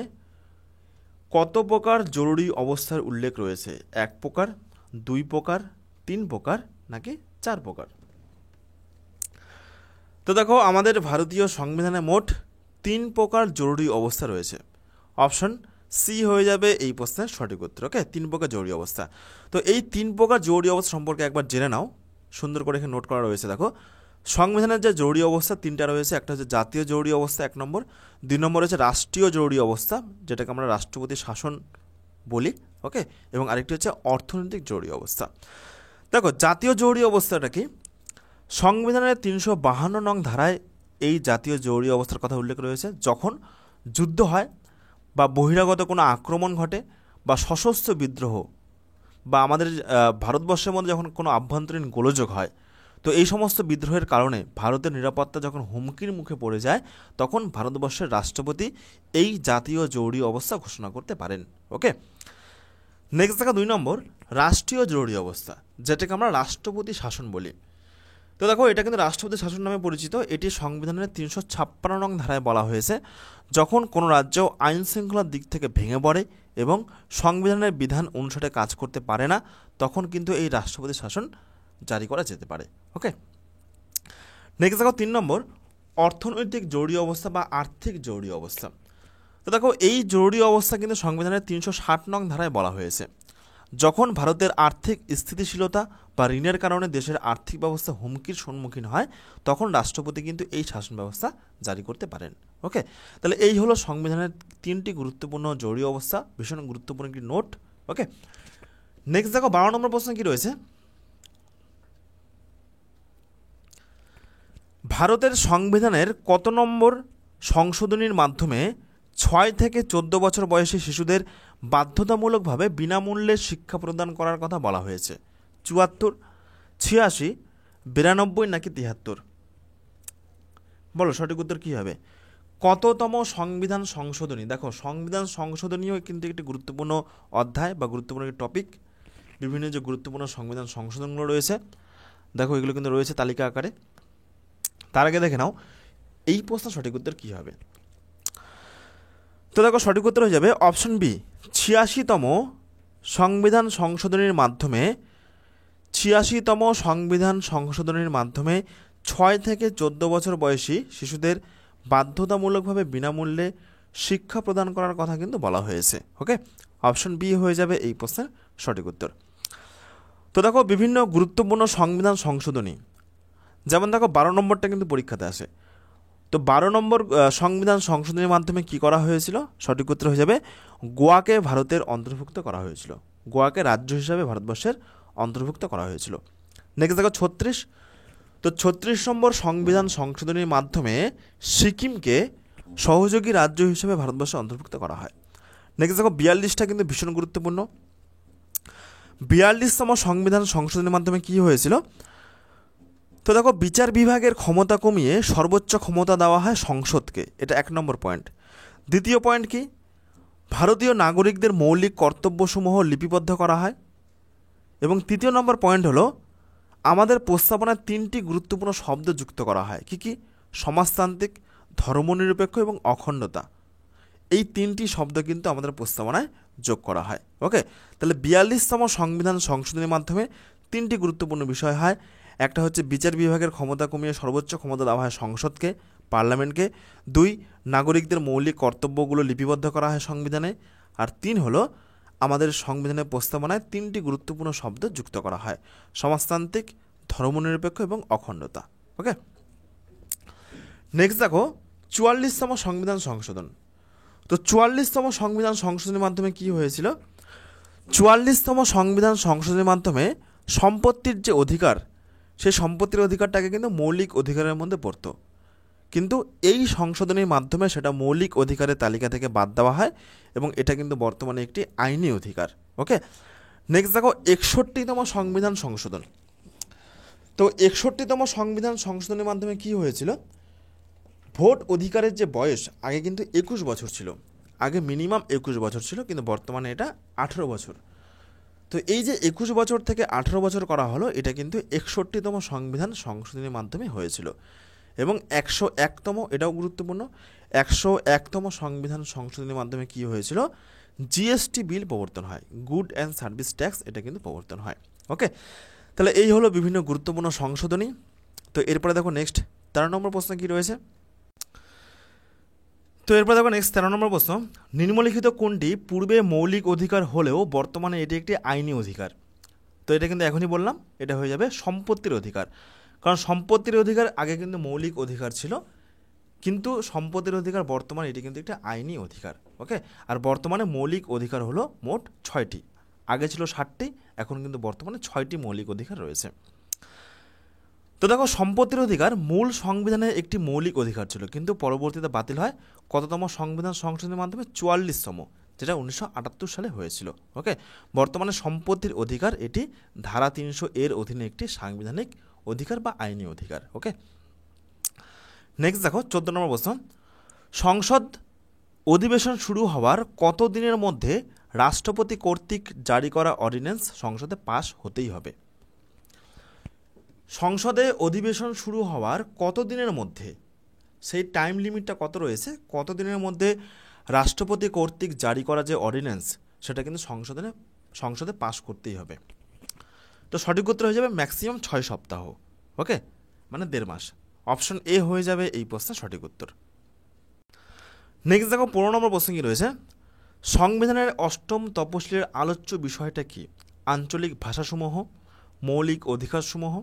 কত প্রকার জরুরি অবস্থার উল্লেখ রয়েছে? 1 প্রকার, 2 প্রকার, 3 প্রকার, নাকি 4 প্রকার? তো দেখো আমাদের ভারতীয় সংবিধানে মোট 3 প্রকার জরুরি অবস্থা রয়েছে। অপশন সি হয়ে যাবে এই প্রশ্নের সঠিক উত্তর। ওকে, 3 প্রকার জরুরি অবস্থা। তো এই 3 প্রকার জরুরি অবস্থা সম্পর্কে একবার জেনে নাও, সুন্দর করে এখানে নোট করা রয়েছে। দেখো সংবিধানের যে জরুরি অবস্থা 3টা রয়েছে, একটা হচ্ছে জাতীয় জরুরি অবস্থা 1 নম্বর, 2 নম্বর হচ্ছে রাষ্ট্রীয় জরুরি অবস্থা, যেটাকে আমরা রাষ্ট্রপতি শাসন বলি। ওকে, এবং আরেকটি হচ্ছে অর্থনৈতিক জরুরি অবস্থা। দেখো জাতীয় জরুরি অবস্থাটা কি, সংবিধানের 352 নং ধারায় এই জাতীয় জরুরি অবস্থার কথা উল্লেখ রয়েছে, যখন যুদ্ধ হয় বা বহিরাগত কোনো আক্রমণ ঘটে বা সশস্ত্র বিদ্রোহ, বা আমাদের ভারতবর্ষের মধ্যে যখন কোনো আভ্যন্তরীণ গোলযোগ হয়, তো এই সমস্ত বিদ্রোহের কারণে ভারতের নিরাপত্তা যখন হুমকির মুখে পড়ে যায়, তখন ভারতবর্ষের রাষ্ট্রপতি এই জাতীয় জরুরি অবস্থা ঘোষণা করতে পারেন। ওকে, নেক্সট দেখা 2 নম্বর, রাষ্ট্রীয় জরুরি অবস্থা, যেটাকে আমরা রাষ্ট্রপতি শাসন বলি। তো দেখো এটা কিন্তু রাষ্ট্রপতি শাসন নামে পরিচিত। এটি সংবিধানের 356 নং ধারায় বলা হয়েছে, যখন কোনো রাজ্য আইন শৃঙ্খলার দিক থেকে ভেঙে পড়ে এবং সংবিধানের বিধান অনুসারে কাজ করতে পারে না, তখন কিন্তু এই রাষ্ট্রপতি শাসন জারি করা যেতে পারে। ওকে, নেক্সট দেখো 3 নম্বর, অর্থনৈতিক জরুরি অবস্থা বা আর্থিক জরুরি অবস্থা। তো দেখো এই জরুরি অবস্থা কিন্তু সংবিধানের 360 নং ধারায় বলা হয়েছে, যখন ভারতের আর্থিক স্থিতিশীলতা বা ঋণের কারণে দেশের আর্থিক ব্যবস্থা হুমকির সম্মুখীন হয়, তখন রাষ্ট্রপতি কিন্তু এই শাসন ব্যবস্থা জারি করতে পারেন। ওকে, তাহলে এই হলো সংবিধানের 3টি গুরুত্বপূর্ণ জরুরি অবস্থা, ভীষণ গুরুত্বপূর্ণ একটি নোট। ওকে, নেক্সট দেখো 12 নম্বর প্রশ্ন কি রয়েছে, ভারতের সংবিধানের কত নম্বর সংশোধনীর মাধ্যমে 6 থেকে 14 বছর বয়সী শিশুদের বাধ্যতামূলকভাবে বিনামূল্যে শিক্ষা প্রদান করার কথা বলা হয়েছে? 74, 86, 92 নাকি 73? বলো সঠিক উত্তর কী হবে? কততম সংবিধান সংশোধনী? দেখো সংবিধান সংশোধনীও কিন্তু একটি গুরুত্বপূর্ণ অধ্যায় বা গুরুত্বপূর্ণ একটি টপিক। বিভিন্ন যে গুরুত্বপূর্ণ সংবিধান সংশোধনগুলো রয়েছে, দেখো এগুলো কিন্তু রয়েছে তালিকা আকারে। তার আগে দেখে নাও এই প্রশ্ন সঠিক উত্তর কী হবে। তো দেখো সঠিক উত্তর হয়ে যাবে অপশন বি, 86তম সংবিধান সংশোধনীর মাধ্যমে 86তম সংবিধান সংশোধনীর মাধ্যমে 6 থেকে 14 বছর বয়সী শিশুদের বাধ্যতামূলকভাবে বিনামূল্যে শিক্ষা প্রদান করার কথা কিন্তু বলা হয়েছে। ওকে, অপশন বি হয়ে যাবে এই প্রশ্নের সঠিক উত্তর। তো দেখো বিভিন্ন গুরুত্বপূর্ণ সংবিধান সংশোধনী, যেমন দেখো 12 নম্বরটা কিন্তু পরীক্ষাতে আসে। তো 12 নম্বর সংবিধান সংশোধনীর মাধ্যমে কি করা হয়েছিল? সঠিক উত্তর হয়ে যাবে গোয়াকে ভারতের অন্তর্ভুক্ত করা হয়েছিল। গোয়াকে রাজ্য হিসাবে ভারতবর্ষের অন্তর্ভুক্ত করা হয়েছিল। নেক্সট দেখো 36। তো 36 নম্বর সংবিধান সংশোধনীর মাধ্যমে সিকিমকে সহযোগী রাজ্য হিসেবে ভারতবর্ষে অন্তর্ভুক্ত করা হয়। নেক্সট দেখো 42টা কিন্তু ভীষণ গুরুত্বপূর্ণ। 42তম সংবিধান সংশোধনীর মাধ্যমে কি হয়েছিল? তো দেখো বিচার বিভাগের ক্ষমতা কমিয়ে সর্বোচ্চ ক্ষমতা দেওয়া হয় সংসদকে, এটা 1 নম্বর পয়েন্ট। দ্বিতীয় পয়েন্ট কি? ভারতীয় নাগরিকদের মৌলিক কর্তব্যসমূহ লিপিবদ্ধ করা হয়। এবং 3 নম্বর পয়েন্ট হলো আমাদের প্রস্তাবনায় 3টি গুরুত্বপূর্ণ শব্দ যুক্ত করা হয়। কি কি? সমাজতান্ত্রিক, ধর্মনিরপেক্ষ এবং অখণ্ডতা। এই 3টি শব্দ কিন্তু আমাদের প্রস্তাবনায় যোগ করা হয়। ওকে, তাহলে 42তম সংবিধান সংশোধনীর মাধ্যমে 3টি গুরুত্বপূর্ণ বিষয় হয়। একটা হচ্ছে বিচার বিভাগের ক্ষমতা কমিয়ে সর্বোচ্চ ক্ষমতা দেওয়া হয় সংসদকে, পার্লামেন্টকে। 2, নাগরিকদের মৌলিক কর্তব্যগুলো লিপিবদ্ধ করা হয় সংবিধানে। আর 3 হলো আমাদের সংবিধানের প্রস্তাবনায় 3টি গুরুত্বপূর্ণ শব্দ যুক্ত করা হয়, সমাজতান্ত্রিক, ধর্মনিরপেক্ষ এবং অখণ্ডতা। ওকে, নেক্সট দেখো 44তম সংবিধান সংশোধন। তো 44তম সংবিধান সংশোধনের মাধ্যমে কি হয়েছিল? 44তম সংবিধান সংশোধনের মাধ্যমে সম্পত্তির যে অধিকার, সেই সম্পত্তির অধিকারটাকে কিন্তু মৌলিক অধিকারের মধ্যে পড়তো, কিন্তু এই সংশোধনীর মাধ্যমে সেটা মৌলিক অধিকারের তালিকা থেকে বাদ দেওয়া হয় এবং এটা কিন্তু বর্তমানে একটি আইনি অধিকার। ওকে, নেক্সট দেখো 61তম সংবিধান সংশোধন। তো 61তম সংবিধান সংশোধনের মাধ্যমে কি হয়েছিল? ভোট অধিকারের যে বয়স, আগে কিন্তু 21 বছর ছিল, আগে মিনিমাম 21 বছর ছিল, কিন্তু বর্তমানে এটা 18 বছর। তো এই যে 21 বছর থেকে 18 বছর করা হলো, এটা কিন্তু 61তম সংবিধান সংশোধনীর মাধ্যমে হয়েছিল। এবং 101তম, এটাও গুরুত্বপূর্ণ, 101তম সংবিধান সংশোধনীর মাধ্যমে কি হয়েছিল? জিএসটি বিল প্রবর্তন হয়, গুড অ্যান্ড সার্ভিস ট্যাক্স, এটা কিন্তু প্রবর্তন হয়। ওকে, তাহলে এই হলো বিভিন্ন গুরুত্বপূর্ণ সংশোধনী। তো এরপরে দেখো নেক্সট 13 নম্বর প্রশ্ন কি রয়েছে। তো এরপর দেখো নেক্সট 13 নম্বর প্রশ্ন, নিম্নলিখিত কোনটি পূর্বে মৌলিক অধিকার হলেও বর্তমানে এটি একটি আইনি অধিকার? তো এটা কিন্তু এখনই বললাম, এটা হয়ে যাবে সম্পত্তির অধিকার। কারণ সম্পত্তির অধিকার আগে কিন্তু মৌলিক অধিকার ছিল, কিন্তু সম্পত্তির অধিকার বর্তমানে এটি কিন্তু একটা আইনি অধিকার। ওকে, আর বর্তমানে মৌলিক অধিকার হলো মোট 6টি, আগে ছিল 7টি, এখন কিন্তু বর্তমানে 6টি মৌলিক অধিকার রয়েছে। তো দেখো সম্পত্তির অধিকার মূল সংবিধানের একটি মৌলিক অধিকার ছিল, কিন্তু পরবর্তীতে বাতিল হয় কততম সংবিধান সংশোধনের মাধ্যমে? 44তম, যেটা 1978 সালে হয়েছিল। ওকে, বর্তমানে সম্পত্তির অধিকার এটি ধারা 300 এর অধীনে একটি সাংবিধানিক অধিকার বা আইনি অধিকার। ওকে, নেক্সট দেখো 14 নম্বর প্রশ্ন, সংসদ অধিবেশন শুরু হওয়ার কত দিনের মধ্যে রাষ্ট্রপতি কর্তৃক জারি করা অর্ডিন্যান্স সংসদে পাশ হতেই হবে। সংসদে অধিবেশন শুরু হওয়ার কত দিনের মধ্যে, সেই টাইম লিমিটটা কত রয়েছে, কত দিনের মধ্যে রাষ্ট্রপতি কর্তৃক জারি করা যে অর্ডিন্যান্স সেটা কিন্তু সংসদে পাশ করতেই হবে। তো সঠিক উত্তর হয়ে যাবে ম্যাক্সিমাম 6 সপ্তাহ। ওকে, মানে 1.5 মাস। অপশন এ হয়ে যাবে এই প্রশ্নের সঠিক উত্তর। নেক্সট দেখো 15 নম্বর প্রশ্ন কি রয়েছে, সংবিধানের 8ম তপশিলের আলোচ্য বিষয়টা কি? আঞ্চলিক ভাষাসমূহ, মৌলিক অধিকারসমূহ,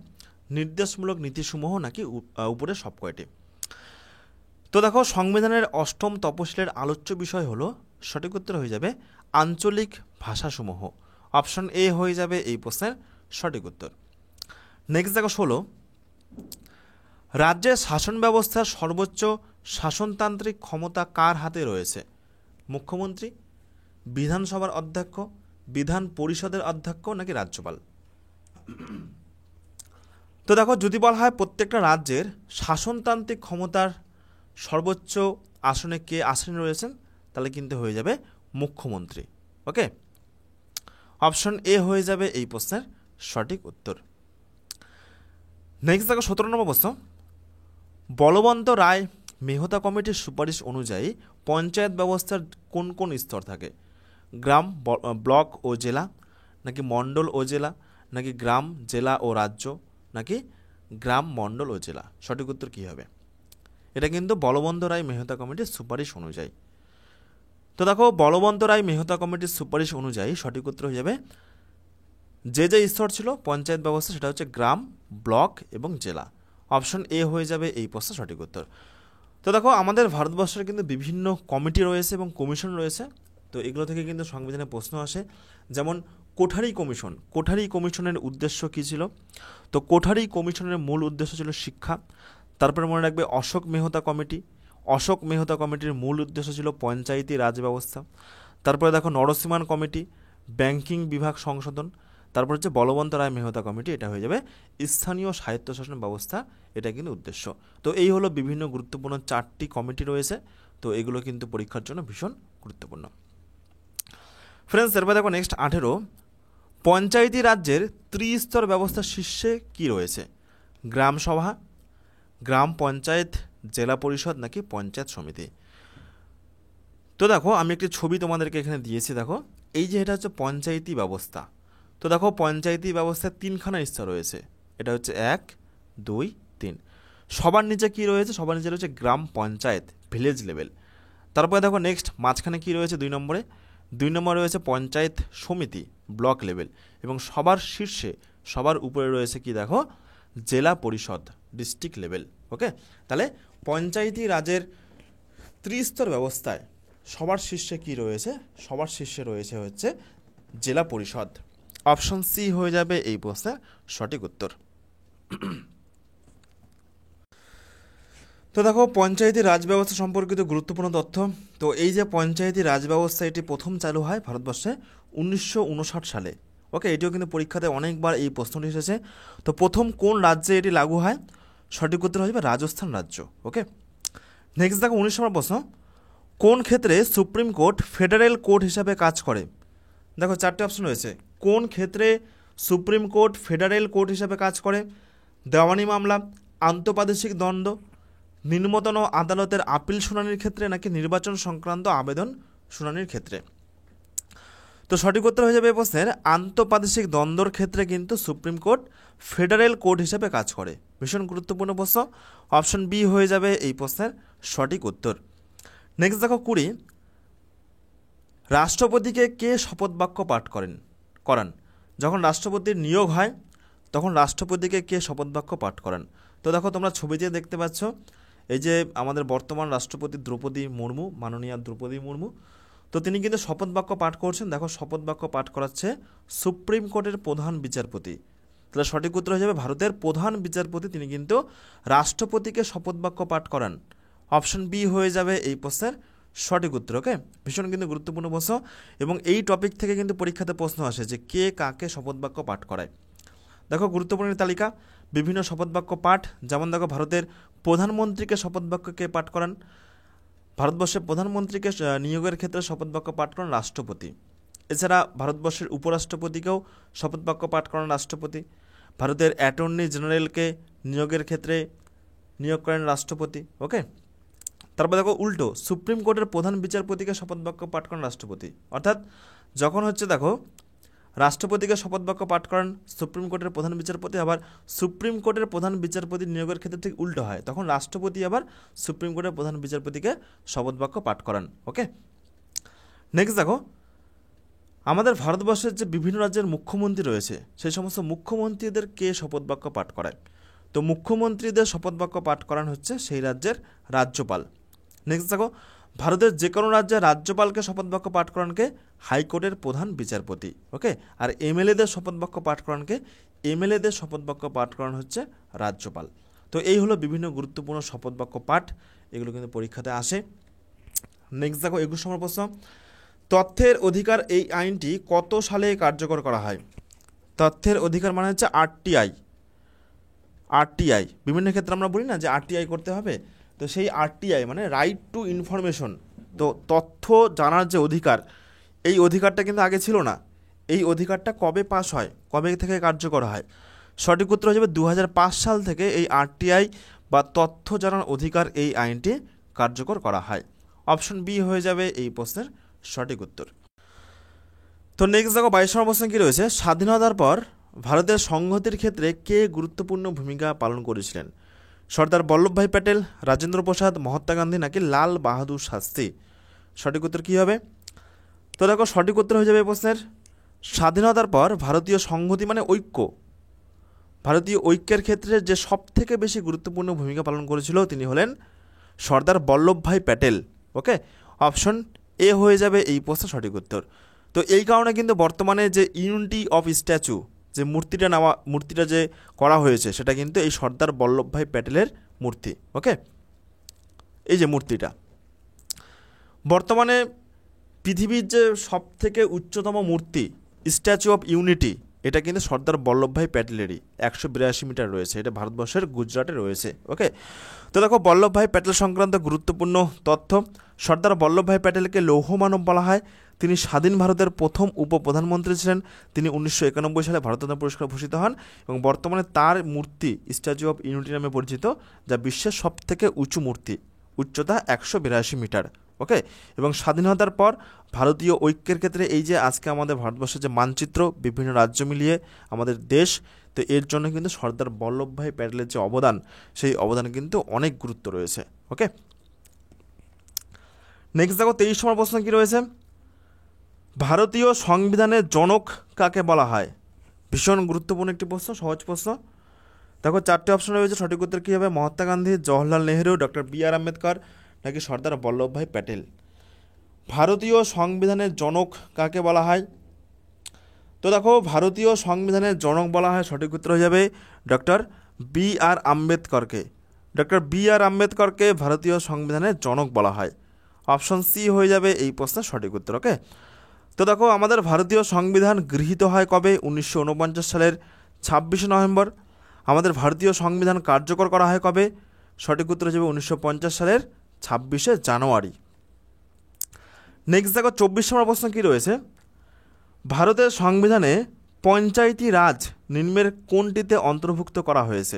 নির্দেশমূলক নীতিসমূহ, নাকি উপরে সব কয়টি? তো দেখো সংবিধানের 8ম তপশিলের আলোচ্য বিষয় হলো, সঠিক উত্তর হয়ে যাবে আঞ্চলিক ভাষাসমূহ। অপশন এ হয়ে যাবে এই প্রশ্নের সঠিক উত্তর। নেক্সট দেখো 16, রাজ্যের শাসন ব্যবস্থার সর্বোচ্চ শাসনতান্ত্রিক ক্ষমতা কার হাতে রয়েছে? মুখ্যমন্ত্রী, বিধানসভার অধ্যক্ষ, বিধান পরিষদের অধ্যক্ষ, নাকি রাজ্যপাল? তো দেখো যদি বলা হয় প্রত্যেকটা রাজ্যের শাসনতান্ত্রিক ক্ষমতার সর্বোচ্চ আসনে কে আসীন রয়েছেন, তাহলে কিন্তু হয়ে যাবে মুখ্যমন্ত্রী। ওকে, অপশন এ হয়ে যাবে এই প্রশ্নের সঠিক উত্তর। নেক্সট দেখো 17 নম্বর প্রশ্ন, বলবন্ত রায় মেহতা কমিটির সুপারিশ অনুযায়ী পঞ্চায়েত ব্যবস্থার কোন কোন স্তর থাকে? গ্রাম, ব্লক ও জেলা, নাকি মণ্ডল ও জেলা, নাকি গ্রাম, জেলা ও রাজ্য, নাকি গ্রাম, মণ্ডল ও জেলা? সঠিক উত্তর কী হবে? এটা কিন্তু বলবন্ত রায় মেহতা কমিটির সুপারিশ অনুযায়ী। তো দেখো বলবন্ত রায় মেহতা কমিটির সুপারিশ অনুযায়ী সঠিক উত্তর হয়ে যাবে যে স্তর ছিল পঞ্চায়েত ব্যবস্থা সেটা হচ্ছে গ্রাম, ব্লক এবং জেলা। অপশন এ হয়ে যাবে এই প্রশ্নের সঠিক উত্তর। তো দেখো আমাদের ভারতবর্ষের কিন্তু বিভিন্ন কমিটি রয়েছে এবং কমিশন রয়েছে। তো এগুলো থেকে কিন্তু সংবিধানে প্রশ্ন আসে, যেমন কোঠারি কমিশন। কোঠারি কমিশনের উদ্দেশ্য কী ছিল? তো কোঠারি কমিশনের মূল উদ্দেশ্য ছিল শিক্ষা। তারপরে মনে রাখবে অশোক মেহতা কমিটি। অশোক মেহতা কমিটির মূল উদ্দেশ্য ছিল পঞ্চায়েতি রাজ ব্যবস্থা। তারপরে দেখো নরসিমান কমিটি, ব্যাংকিং বিভাগ সংশোধন। তারপর হচ্ছে বলবন্ত রায় মেহতা কমিটি, এটা হয়ে যাবে স্থানীয় স্বায়ত্তশাসন ব্যবস্থা, এটা কিন্তু উদ্দেশ্য। তো এই হলো বিভিন্ন গুরুত্বপূর্ণ 4টি কমিটি রয়েছে। তো এগুলো কিন্তু পরীক্ষার জন্য ভীষণ গুরুত্বপূর্ণ। ফ্রেন্ডস, এরপর দেখো নেক্সট 18, পঞ্চায়েতি রাজ্যের ত্রিস্তর ব্যবস্থার শীর্ষে কি রয়েছে? গ্রাম সভা, গ্রাম পঞ্চায়েত, জেলা পরিষদ, নাকি পঞ্চায়েত সমিতি? তো দেখো আমি একটি ছবি তোমাদেরকে এখানে দিয়েছি। দেখো এই যে এটা হচ্ছে পঞ্চায়েতি ব্যবস্থা। তো দেখো পঞ্চায়েতি ব্যবস্থার 3খানা স্তর রয়েছে। এটা হচ্ছে 1, 2, 3। সবার নিচে কি রয়েছে? সবার নিচে রয়েছে গ্রাম পঞ্চায়েত, ভিলেজ লেভেল। তারপরে দেখো নেক্সট মাঝখানে কি রয়েছে? 2 নম্বরে রয়েছে পঞ্চায়েত সমিতি, ব্লক লেভেল। এবং সবার শীর্ষে, সবার উপরে রয়েছে কি দেখো? জেলা পরিষদ, ডিস্ট্রিক্ট লেভেল। ওকে, তাহলে পঞ্চায়েতি রাজের ত্রিস্তর ব্যবস্থায় সবার শীর্ষে কি রয়েছে? সবার শীর্ষে রয়েছে হচ্ছে জেলা পরিষদ। অপশন সি হয়ে যাবে এই প্রশ্নের সঠিক উত্তর। তো দেখো পঞ্চায়েতি রাজ ব্যবস্থা সম্পর্কিত গুরুত্বপূর্ণ তথ্য। তো এই যে পঞ্চায়েতি রাজ ব্যবস্থা, এটি প্রথম চালু হয় ভারতবর্ষে 1959 সালে। ওকে, এটিও কিন্তু পরীক্ষাতে অনেকবার এই প্রশ্নটি এসেছে। তো প্রথম কোন রাজ্যে এটি লাগু হয়? সঠিক উত্তর হয়ে যাবে রাজস্থান রাজ্য। ওকে, নেক্সট দেখো 19 নম্বর প্রশ্ন, কোন ক্ষেত্রে সুপ্রিম কোর্ট ফেডারেল কোর্ট হিসাবে কাজ করে? দেখো 4টে অপশন রয়েছে। কোন ক্ষেত্রে সুপ্রিম কোর্ট ফেডারেল কোর্ট হিসাবে কাজ করে? দেওয়ানি মামলা, আন্তঃপ্রাদেশিক দ্বন্দ্ব, নিম্নতম আদালতের আপিল শুনানির ক্ষেত্রে, নাকি নির্বাচন সংক্রান্ত আবেদন শুনানির ক্ষেত্রে? তো সঠিক উত্তর হয়ে যাবে এই প্রশ্নের আন্তঃপ্রাদেশিক দ্বন্দ্বর ক্ষেত্রে কিন্তু সুপ্রিম কোর্ট ফেডারেল কোর্ট হিসেবে কাজ করে। ভীষণ গুরুত্বপূর্ণ প্রশ্ন। অপশন বি হয়ে যাবে এই প্রশ্নের সঠিক উত্তর। নেক্সট দেখো 20, রাষ্ট্রপতিকে কে শপথ বাক্য পাঠ করান? যখন রাষ্ট্রপতির নিয়োগ হয় তখন রাষ্ট্রপতিকে কে শপথ বাক্য পাঠ করান? তো দেখো তোমরা ছবিতে দেখতে পাচ্ছ, এই যে আমাদের বর্তমান রাষ্ট্রপতি দ্রৌপদী মুর্মু, মাননীয়া দ্রৌপদী মুর্মু। তো তিনি কিন্তু শপথ বাক্য পাঠ করছেন। দেখো শপথ বাক্য পাঠ করাচ্ছে সুপ্রিম কোর্টের প্রধান বিচারপতি। তাহলে সঠিক উত্তর হয়ে যাবে ভারতের প্রধান বিচারপতি, তিনি কিন্তু রাষ্ট্রপতিকে শপথ বাক্য পাঠ করান। অপশন বি হয়ে যাবে এই প্রশ্নের সঠিক উত্তর। ওকে, ভীষণ কিন্তু গুরুত্বপূর্ণ প্রশ্ন এবং এই টপিক থেকে কিন্তু পরীক্ষাতে প্রশ্ন আসে যে কে কাকে শপথ বাক্য পাঠ করায়। দেখো গুরুত্বপূর্ণ তালিকা, বিভিন্ন শপথ বাক্য পাঠ, যেমন দেখো ভারতের প্রধানমন্ত্রীকে শপথ বাক্য কে পাঠ করান? ভারতবর্ষের প্রধানমন্ত্রীকে নিয়োগের ক্ষেত্রে শপথ বাক্য পাঠ করেন রাষ্ট্রপতি। এছাড়া ভারতবর্ষের উপরাষ্ট্রপতিকেও শপথ বাক্য পাঠ করান রাষ্ট্রপতি। ভারতের অ্যাটর্নি জেনারেলকে নিয়োগের ক্ষেত্রে নিয়োগ করেন রাষ্ট্রপতি। ওকে, তারপর দেখো উল্টো, সুপ্রিম কোর্টের প্রধান বিচারপতিকে শপথ বাক্য পাঠ করেন রাষ্ট্রপতি। অর্থাৎ যখন হচ্ছে দেখো রাষ্ট্রপতিকে শপথ বাক্য পাঠ করান সুপ্রিম কোর্টের প্রধান বিচারপতি, আবার সুপ্রিম কোর্টের প্রধান বিচারপতি নিয়োগের ক্ষেত্রে ঠিক উল্টো হয়, তখন রাষ্ট্রপতি আবার সুপ্রিম কোর্টের প্রধান বিচারপতিকে শপথ বাক্য পাঠ করান। ওকে, নেক্সট দেখো, আমাদের ভারতবর্ষের যে বিভিন্ন রাজ্যের মুখ্যমন্ত্রী রয়েছে সেই সমস্ত মুখ্যমন্ত্রীদের কে শপথ বাক্য পাঠ করায়? তো মুখ্যমন্ত্রীদের শপথ বাক্য পাঠ করান হচ্ছে সেই রাজ্যের রাজ্যপাল। নেক্সট দেখো, ভারতের যে কোনো রাজ্যের রাজ্যপালকে শপথ বাক্য পাঠ করানকে হাইকোর্টের প্রধান বিচারপতি। ওকে, আর এমএলএদের শপথ বাক্য পাঠ করানকে এমএলএদের শপথ বাক্য পাঠ করান হচ্ছে রাজ্যপাল। তো এই হলো বিভিন্ন গুরুত্বপূর্ণ শপথ বাক্য পাঠ, এগুলো কিন্তু পরীক্ষাতে আসে। নেক্সট দেখো 21 নম্বর প্রশ্ন, তথ্যের অধিকার এই আইনটি কত সালে কার্যকর করা হয়? তথ্যের অধিকার মানে হচ্ছে আরটিআই। বিভিন্ন ক্ষেত্রে আমরা বলি না যে আরটিআই করতে হবে, তো সেই আরটিআই মানে রাইট টু ইনফরমেশন, তো তথ্য জানার যে অধিকার, এই অধিকারটা কিন্তু আগে ছিল না। এই অধিকারটা কবে পাস হয়, কবে থেকে কার্যকর হয়? সঠিক উত্তর হয়ে যাবে 2005 সাল থেকে এই আরটিআই বা তথ্য জানার অধিকার এই আইনটি কার্যকর করা হয়। অপশন বি হয়ে যাবে এই প্রশ্নের সঠিক উত্তর। তো নেক্সট দেখো 22 নম্বর প্রশ্ন কী রয়েছে, স্বাধীনতার পর ভারতের সংহতির ক্ষেত্রে কে গুরুত্বপূর্ণ ভূমিকা পালন করেছিলেন? সর্দার বল্লভভাই প্যাটেল, রাজেন্দ্র প্রসাদ, মহাত্মা গান্ধী নাকি লাল বাহাদুর শাস্ত্রী? সঠিক উত্তর কী হবে? তো দেখো সঠিক উত্তর হয়ে যাবে এই প্রশ্নের স্বাধীনতার পর ভারতীয় সংহতি মানে ঐক্য, ভারতীয় ঐক্যের ক্ষেত্রে যে সবথেকে বেশি গুরুত্বপূর্ণ ভূমিকা পালন করেছিল তিনি হলেন সর্দার বল্লভভাই প্যাটেল। ওকে, অপশন এ হয়ে যাবে এই প্রশ্নের সঠিক উত্তর। তো এই কারণে কিন্তু বর্তমানে যে ইউনিটি অফ স্ট্যাচু যে মূর্তিটা যে করা হয়েছে সেটা কিন্তু এই সর্দার বল্লভভাই প্যাটেলের মূর্তি। ওকে, এই যে মূর্তিটা বর্তমানে পৃথিবীর যে সবথেকে উচ্চতম মূর্তি স্ট্যাচু অফ ইউনিটি, এটা কিন্তু সর্দার বল্লভভাই প্যাটেলেরই, 182 মিটার রয়েছে, এটা ভারতবর্ষের গুজরাটে রয়েছে। ওকে, তো দেখো বল্লভভাই প্যাটেল সংক্রান্ত গুরুত্বপূর্ণ তথ্য, সর্দার বল্লভভাই প্যাটেলকে লৌহ মানব বলা হয়। তিনি স্বাধীন ভারতের প্রথম উপপ্রধানমন্ত্রী ছিলেন। তিনি 1991 সালে ভারতরত্ন পুরস্কার ভূষিত হন এবং বর্তমানে তার মূর্তি স্ট্যাচু অফ ইউনিটি নামে পরিচিত, যা বিশ্বের সবথেকে উঁচু মূর্তি, উচ্চতা 182 মিটার। ওকে, এবং স্বাধীনতার পর ভারতীয় ঐক্যের ক্ষেত্রে এই যে আজকে আমাদের ভারতবর্ষের যে মানচিত্র বিভিন্ন রাজ্য মিলিয়ে আমাদের দেশ, তো এর জন্য কিন্তু সর্দার বল্লভভাই প্যাটেলের যে অবদান, সেই অবদান কিন্তু অনেক গুরুত্ব রয়েছে। ওকে, নেক্সট দেখো 23 নম্বর প্রশ্ন কী রয়েছে, ভারতীয় সংবিধানের জনক কাকে বলা হয়? ভীষণ গুরুত্বপূর্ণ একটি প্রশ্ন, সহজ প্রশ্ন। দেখো 4টে অপশন রয়েছে, সঠিক উত্তর কী হবে? Mahatma Gandhi, Jawaharlal Nehru, doctor B R. আম্বেদকর নাকি সর্দার বল্লভভাই প্যাটেল? ভারতীয় সংবিধানের জনক কাকে বলা হয়? তো দেখো ভারতীয় সংবিধানের জনক বলা হয়, সঠিক উত্তর হয়ে যাবে ডক্টর বি.আর. আম্বেদকরকে। Doctor B R. আম্বেদকরকে ভারতীয় সংবিধানের জনক বলা হয়। অপশন সি হয়ে যাবে এই প্রশ্নের সঠিক উত্তর। ওকে, তো দেখো আমাদের ভারতীয় সংবিধান গৃহীত হয় কবে? 1949 সালের 26শে নভেম্বর। আমাদের ভারতীয় সংবিধান কার্যকর করা হয় কবে? সঠিক উত্তর হয়ে যাবে 1950 সালের 26শে জানুয়ারি। নেক্সট দেখো 24 নম্বর প্রশ্ন কী রয়েছে, ভারতের সংবিধানে পঞ্চায়েতি রাজ নিম্নের কোনটিতে অন্তর্ভুক্ত করা হয়েছে?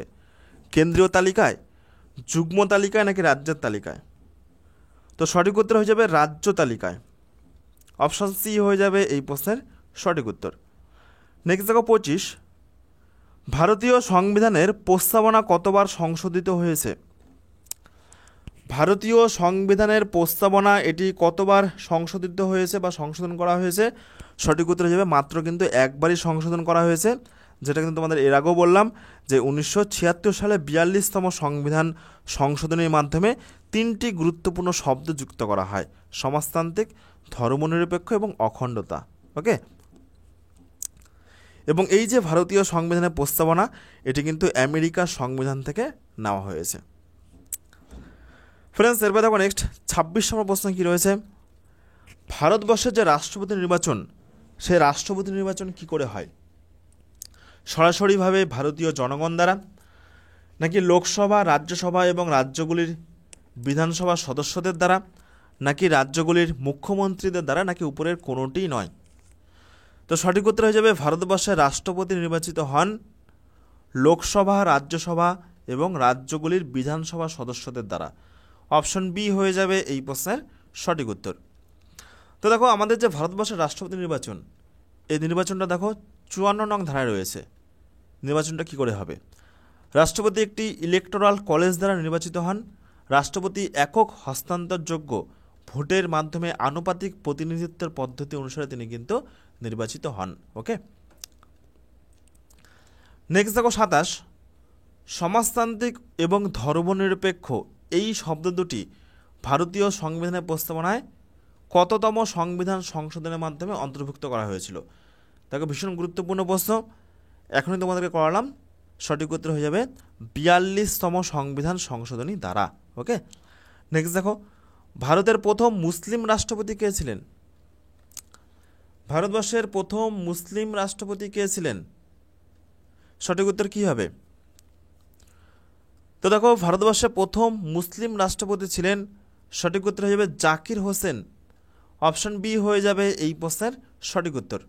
কেন্দ্রীয় তালিকায়, যুগ্ম তালিকায় নাকি রাজ্যের তালিকায়? তো সঠিক উত্তর হয়ে যাবে রাজ্য তালিকায়। অপশন সি হয়ে যাবে এই প্রশ্নের সঠিক উত্তর। নেক্সট দেখো 25, ভারতীয় সংবিধানের প্রস্তাবনা কতবার সংশোধিত হয়েছে? ভারতীয় সংবিধানের প্রস্তাবনা এটি কতবার সংশোধিত হয়েছে বা সংশোধন করা হয়েছে? সঠিক উত্তর হয়ে যাবে মাত্র কিন্তু একবারই সংশোধন করা হয়েছে, যেটা কিন্তু তোমাদের এর আগেও বললাম যে 1976 সালে 42তম সংবিধান সংশোধনের মাধ্যমে 3টি গুরুত্বপূর্ণ শব্দ যুক্ত করা হয়: সমাজতান্ত্রিক, ধর্মনিরপেক্ষ এবং অখণ্ডতা। ওকে, এবং এই যে ভারতীয় সংবিধানের প্রস্তাবনা, এটি কিন্তু আমেরিকার সংবিধান থেকে নেওয়া হয়েছে। ফ্রেন্ডস, এরপর দেখো নেক্সট 26 নম্বর প্রশ্ন কী রয়েছে, ভারতবর্ষের যে রাষ্ট্রপতি নির্বাচন, সেই রাষ্ট্রপতি নির্বাচন কি করে হয়? সরাসরিভাবে ভারতীয় জনগণ দ্বারা, নাকি লোকসভা, রাজ্যসভা এবং রাজ্যগুলির বিধানসভা সদস্যদের দ্বারা, নাকি রাজ্যগুলির মুখ্যমন্ত্রীদের দ্বারা, নাকি উপরের কোনোটিই নয়? তো সঠিক উত্তর হয়ে যাবে ভারতবর্ষের রাষ্ট্রপতি নির্বাচিত হন লোকসভা, রাজ্যসভা এবং রাজ্যগুলির বিধানসভা সদস্যদের দ্বারা। অপশন বি হয়ে যাবে এই প্রশ্নের সঠিক উত্তর। তো দেখো আমাদের যে ভারতবর্ষের রাষ্ট্রপতি নির্বাচন, এই নির্বাচনটা দেখো 54 নং ধারায় রয়েছে। নির্বাচনটা কি করে হবে? রাষ্ট্রপতি একটি ইলেকটোরাল কলেজ দ্বারা নির্বাচিত হন। রাষ্ট্রপতি একক হস্তান্তরযোগ্য ভোটের মাধ্যমে আনুপাতিক প্রতিনিধিত্বের পদ্ধতি অনুসারে তিনি কিন্তু নির্বাচিত হন। ওকে, নেক্সট দেখো 27, সমাজতান্ত্রিক এবং ধর্মনিরপেক্ষ এই শব্দ দুটি ভারতীয় সংবিধানের প্রস্তাবনায় কততম সংবিধান সংশোধনের মাধ্যমে অন্তর্ভুক্ত করা হয়েছিল? দেখো ভীষণ গুরুত্বপূর্ণ প্রশ্ন, এখনই তোমাদেরকে করালাম। সঠিক উত্তর হয়ে যাবে 42তম সংবিধান সংশোধনী দ্বারা। ওকে, নেক্সট দেখো ভারতের প্রথম মুসলিম রাষ্ট্রপতি কে ছিলেন? ভারতবর্ষের প্রথম মুসলিম রাষ্ট্রপতি কে ছিলেন? সঠিক উত্তর কী হবে? তো দেখো ভারতবর্ষের প্রথম মুসলিম রাষ্ট্রপতি ছিলেন, সঠিক উত্তর হয়ে যাবে জাকির হোসেন। অপশন বি হয়ে যাবে এই প্রশ্নের সঠিক উত্তর।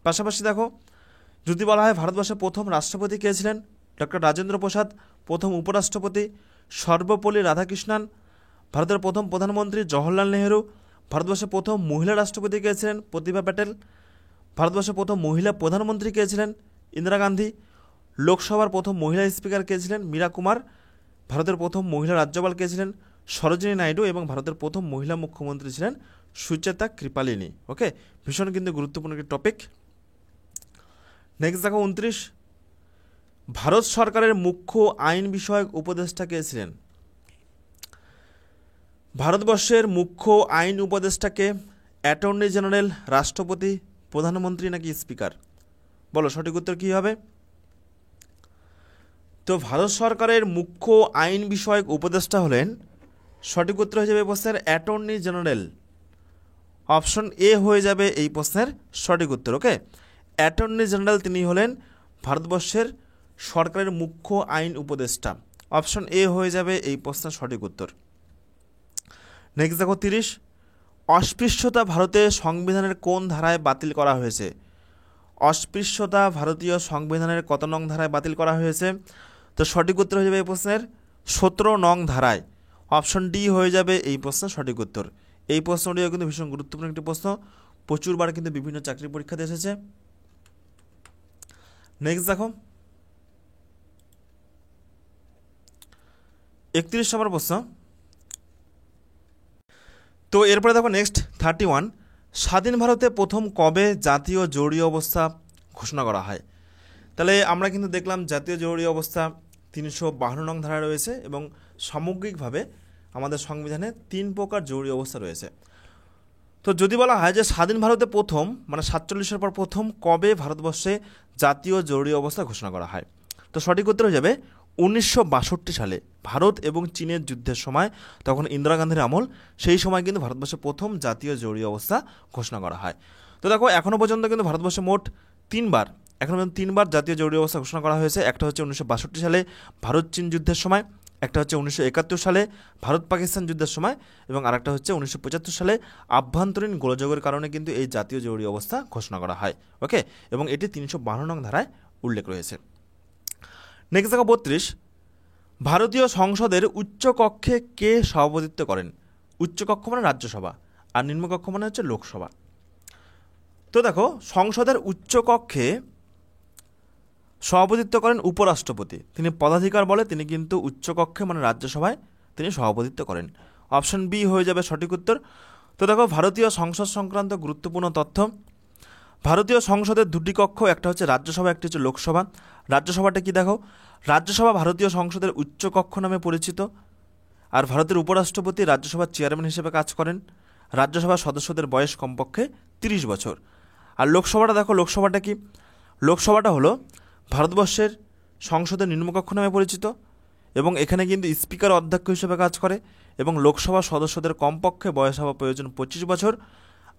পাশাপাশি দেখো যদি বলা হয় ভারতবর্ষের প্রথম রাষ্ট্রপতি কে ছিলেন, ডক্টর রাজেন্দ্র প্রসাদ। প্রথম উপরাষ্ট্রপতি সর্বপল্লী রাধাকৃষ্ণন। ভারতের প্রথম প্রধানমন্ত্রী জওহরলাল নেহেরু। ভারতবর্ষের প্রথম মহিলা রাষ্ট্রপতি কে ছিলেন? প্রতিভা প্যাটেল। ভারতবর্ষের প্রথম মহিলা প্রধানমন্ত্রী কে ছিলেন? ইন্দিরা গান্ধী। লোকসভার প্রথম মহিলা স্পিকার কে ছিলেন? মীরা কুমার। ভারতের প্রথম মহিলা রাজ্যপাল কে ছিলেন? সরোজিনী নাইডু। এবং ভারতের প্রথম মহিলা মুখ্যমন্ত্রী ছিলেন সুচেতা কৃপালিনী। ওকে, ভীষণ কিন্তু গুরুত্বপূর্ণ একটি টপিক। নেক্সট দেখো 29, ভারত সরকারের মুখ্য আইন বিষয়ক উপদেষ্টা কে ছিলেন? ভারতবর্ষের মুখ্য আইন উপদেষ্টাকে অ্যাটর্নি জেনারেল, রাষ্ট্রপতি, প্রধানমন্ত্রী নাকি স্পিকার? বলো সঠিক উত্তর কী হবে? তো ভারত সরকারের মুখ্য আইন বিষয়ক উপদেষ্টা হলেন, সঠিক উত্তর হয়ে যাবে প্রশ্নের অ্যাটর্নি জেনারেল। অপশন এ হয়ে যাবে এই প্রশ্নের সঠিক উত্তর। ওকে, অ্যাটর্নি জেনারেল তিনি হলেন ভারতবর্ষের সরকারের মুখ্য আইন উপদেষ্টা। অপশন এ হয়ে যাবে এই প্রশ্নের সঠিক উত্তর। নেক্সট দেখো 30, অস্পৃশ্যতা ভারতের সংবিধানের কোন ধারায় বাতিল করা হয়েছে? অস্পৃশ্যতা ভারতীয় সংবিধানের কত নং ধারায় বাতিল করা হয়েছে? তো সঠিক উত্তর হয়ে যাবে এই প্রশ্নের 17 নং ধারায়। অপশন ডি হয়ে যাবে এই প্রশ্নের সঠিক উত্তর। এই প্রশ্নটিও কিন্তু ভীষণ গুরুত্বপূর্ণ একটি প্রশ্ন, প্রচুরবার কিন্তু বিভিন্ন চাকরি পরীক্ষাতে এসেছে। নেক্সট দেখো 31 নম্বর প্রশ্ন। তো এরপরে দেখো নেক্সট 31, স্বাধীন ভারতে প্রথম কবে জাতীয় জরুরি অবস্থা ঘোষণা করা হয়? তাহলে আমরা কিন্তু দেখলাম জাতীয় জরুরি অবস্থা 352 নং ধারায় রয়েছে এবং সামগ্রিকভাবে আমাদের সংবিধানে 3 প্রকার জরুরি অবস্থা রয়েছে। তো যদি বলা হয় যে স্বাধীন ভারতে প্রথম মানে 47-এর পর প্রথম কবে ভারতবর্ষে জাতীয় জরুরি অবস্থা ঘোষণা করা হয়? তো সঠিক উত্তর হয়ে যাবে 1962 সালে, ভারত এবং চীনের যুদ্ধের সময়, তখন ইন্দিরা গান্ধীর আমল, সেই সময় কিন্তু ভারতবর্ষে প্রথম জাতীয় জরুরি অবস্থা ঘোষণা করা হয়। তো দেখো এখনও পর্যন্ত কিন্তু ভারতবর্ষে মোট 3বার জাতীয় জরুরি অবস্থা ঘোষণা করা হয়েছে। একটা হচ্ছে 1962 সালে ভারত চীন যুদ্ধের সময়, একটা হচ্ছে 1971 সালে ভারত পাকিস্তান যুদ্ধের সময়, এবং আরেকটা হচ্ছে 1975 সালে আভ্যন্তরীণ গোলযোগের কারণে কিন্তু এই জাতীয় জরুরি অবস্থা ঘোষণা করা হয়। ওকে, এবং এটি 352 নং ধারায় উল্লেখ রয়েছে। নেক্সট দেখো 32, ভারতীয় সংসদের উচ্চকক্ষে কে সভাপতিত্ব করেন? উচ্চকক্ষ মানে রাজ্যসভা, আর নিম্নকক্ষ মানে হচ্ছে লোকসভা। তো দেখো সংসদের উচ্চকক্ষে সভাপতিত্ব করেন উপরাষ্ট্রপতি। তিনি পদাধিকার বলে তিনি কিন্তু উচ্চকক্ষে মানে রাজ্যসভায় তিনি সভাপতিত্ব করেন। অপশন বি হয়ে যাবে সঠিক উত্তর। তো দেখো ভারতীয় সংসদ সংক্রান্ত গুরুত্বপূর্ণ তথ্য, ভারতীয় সংসদের 2টি কক্ষ, একটা হচ্ছে রাজ্যসভা, একটি হচ্ছে লোকসভা। রাজ্যসভাটা কি দেখো, রাজ্যসভা ভারতীয় সংসদের উচ্চকক্ষ নামে পরিচিত, আর ভারতের উপরাষ্ট্রপতি রাজ্যসভার চেয়ারম্যান হিসেবে কাজ করেন। রাজ্যসভার সদস্যদের বয়স কমপক্ষে 30 বছর। আর লোকসভাটা দেখো, লোকসভাটা কি, লোকসভাটা হলো ভারতবর্ষের সংসদের নিম্নকক্ষ নামে পরিচিত, এবং এখানে কিন্তু স্পিকার অধ্যক্ষ হিসেবে কাজ করে, এবং লোকসভার সদস্যদের কমপক্ষে বয়স হওয়া প্রয়োজন 25 বছর।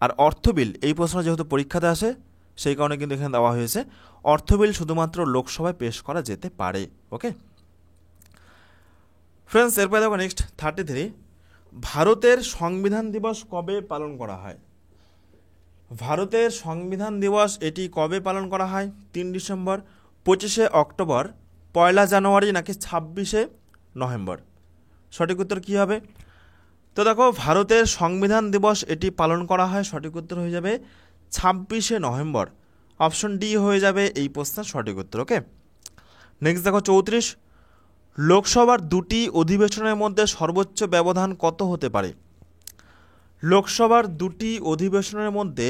আর অর্থ বিল, এই প্রশ্ন যেহেতু পরীক্ষাতে আসে সেই কারণে কিন্তু এখানে দেওয়া হয়েছে, অর্থ বিল শুধুমাত্র লোকসভায় পেশ করা যেতে পারে। ওকে ফ্রেন্ডস, এরপরে দেখো নেক্সট 33, ভারতের সংবিধান দিবস কবে পালন করা হয়? ভারতের সংবিধান দিবস এটি কবে পালন করা হয়? 3 ডিসেম্বর, 25 অক্টোবর, 1 জানুয়ারি নাকি 26 নভেম্বর? সঠিক উত্তর কী হবে? তো দেখো ভারতের সংবিধান দিবস এটি পালন করা হয়, সঠিক উত্তর হয়ে যাবে 26 নভেম্বর। অপশন ডি হয়ে যাবে এই প্রশ্নের সঠিক উত্তর। ওকে, নেক্সট দেখো 34, লোকসভার দুটি অধিবেশনের মধ্যে সর্বোচ্চ ব্যবধান কত হতে পারে? লোকসভার দুটি অধিবেশনের মধ্যে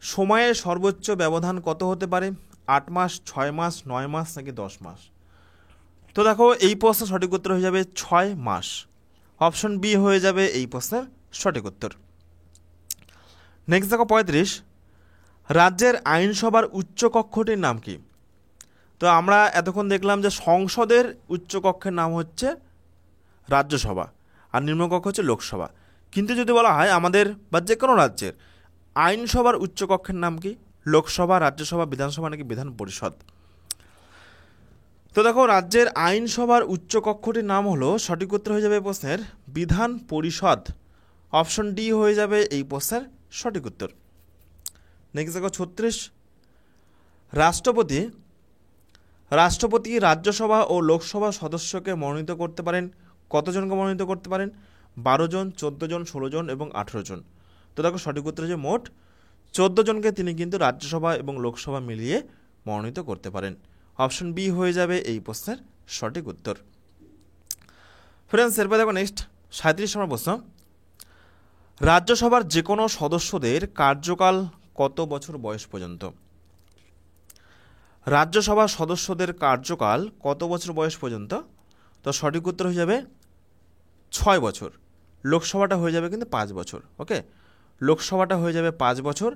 সময়ের সর্বোচ্চ ব্যবধান কত হতে পারে? 8 মাস, 6 মাস, 9 মাস নাকি 10 মাস? তো দেখো এই প্রশ্নের সঠিক উত্তর হয়ে যাবে 6 মাস। অপশন বি হয়ে যাবে এই প্রশ্নের সঠিক উত্তর। নেক্সট দেখো 35, রাজ্যের আইনসভার উচ্চকক্ষটির নাম কি? তো আমরা এতক্ষণ দেখলাম যে সংসদের উচ্চকক্ষের নাম হচ্ছে রাজ্যসভা আর নিম্নকক্ষ হচ্ছে লোকসভা, কিন্তু যদি বলা হয় আমাদের বা যে কোনো রাজ্যের আইনসভার উচ্চকক্ষের নাম কি? লোকসভা, রাজ্যসভা, বিধানসভা নাকি বিধান পরিষদ? তো দেখো রাজ্যের আইনসভার উচ্চকক্ষটির নাম হলো, সঠিক উত্তর হয়ে যাবে এই প্রশ্নের বিধান পরিষদ। অপশন ডি হয়ে যাবে এই প্রশ্নের সঠিক উত্তর। নেক্সট দেখো 36, রাষ্ট্রপতি রাজ্যসভা ও লোকসভা সদস্যকে মনোনীত করতে পারেন কতজনকে মনোনীত করতে পারেন? 12 জন, 14 জন, 16 জন এবং 18 জন। তো দেখো সঠিক উত্তর হচ্ছে মোট 14 জনকে তিনি কিন্তু রাজ্যসভা এবং লোকসভা মিলিয়ে মনোনীত করতে পারেন। অপশন বি হয়ে যাবে এই প্রশ্নের সঠিক উত্তর। ফ্রেন্ডস, এরপর দেখো নেক্সট 37 নম্বর প্রশ্ন, রাজ্যসভার যে কোনো সদস্যদের কার্যকাল কত বছর বয়স পর্যন্ত? রাজ্যসভার সদস্যদের কার্যকাল কত বছর বয়স পর্যন্ত? তো সঠিক উত্তর হয়ে যাবে 6 বছর। লোকসভাটা হয়ে যাবে কিন্তু 5 বছর। ওকে, লোকসভাটা হয়ে যাবে 5 বছর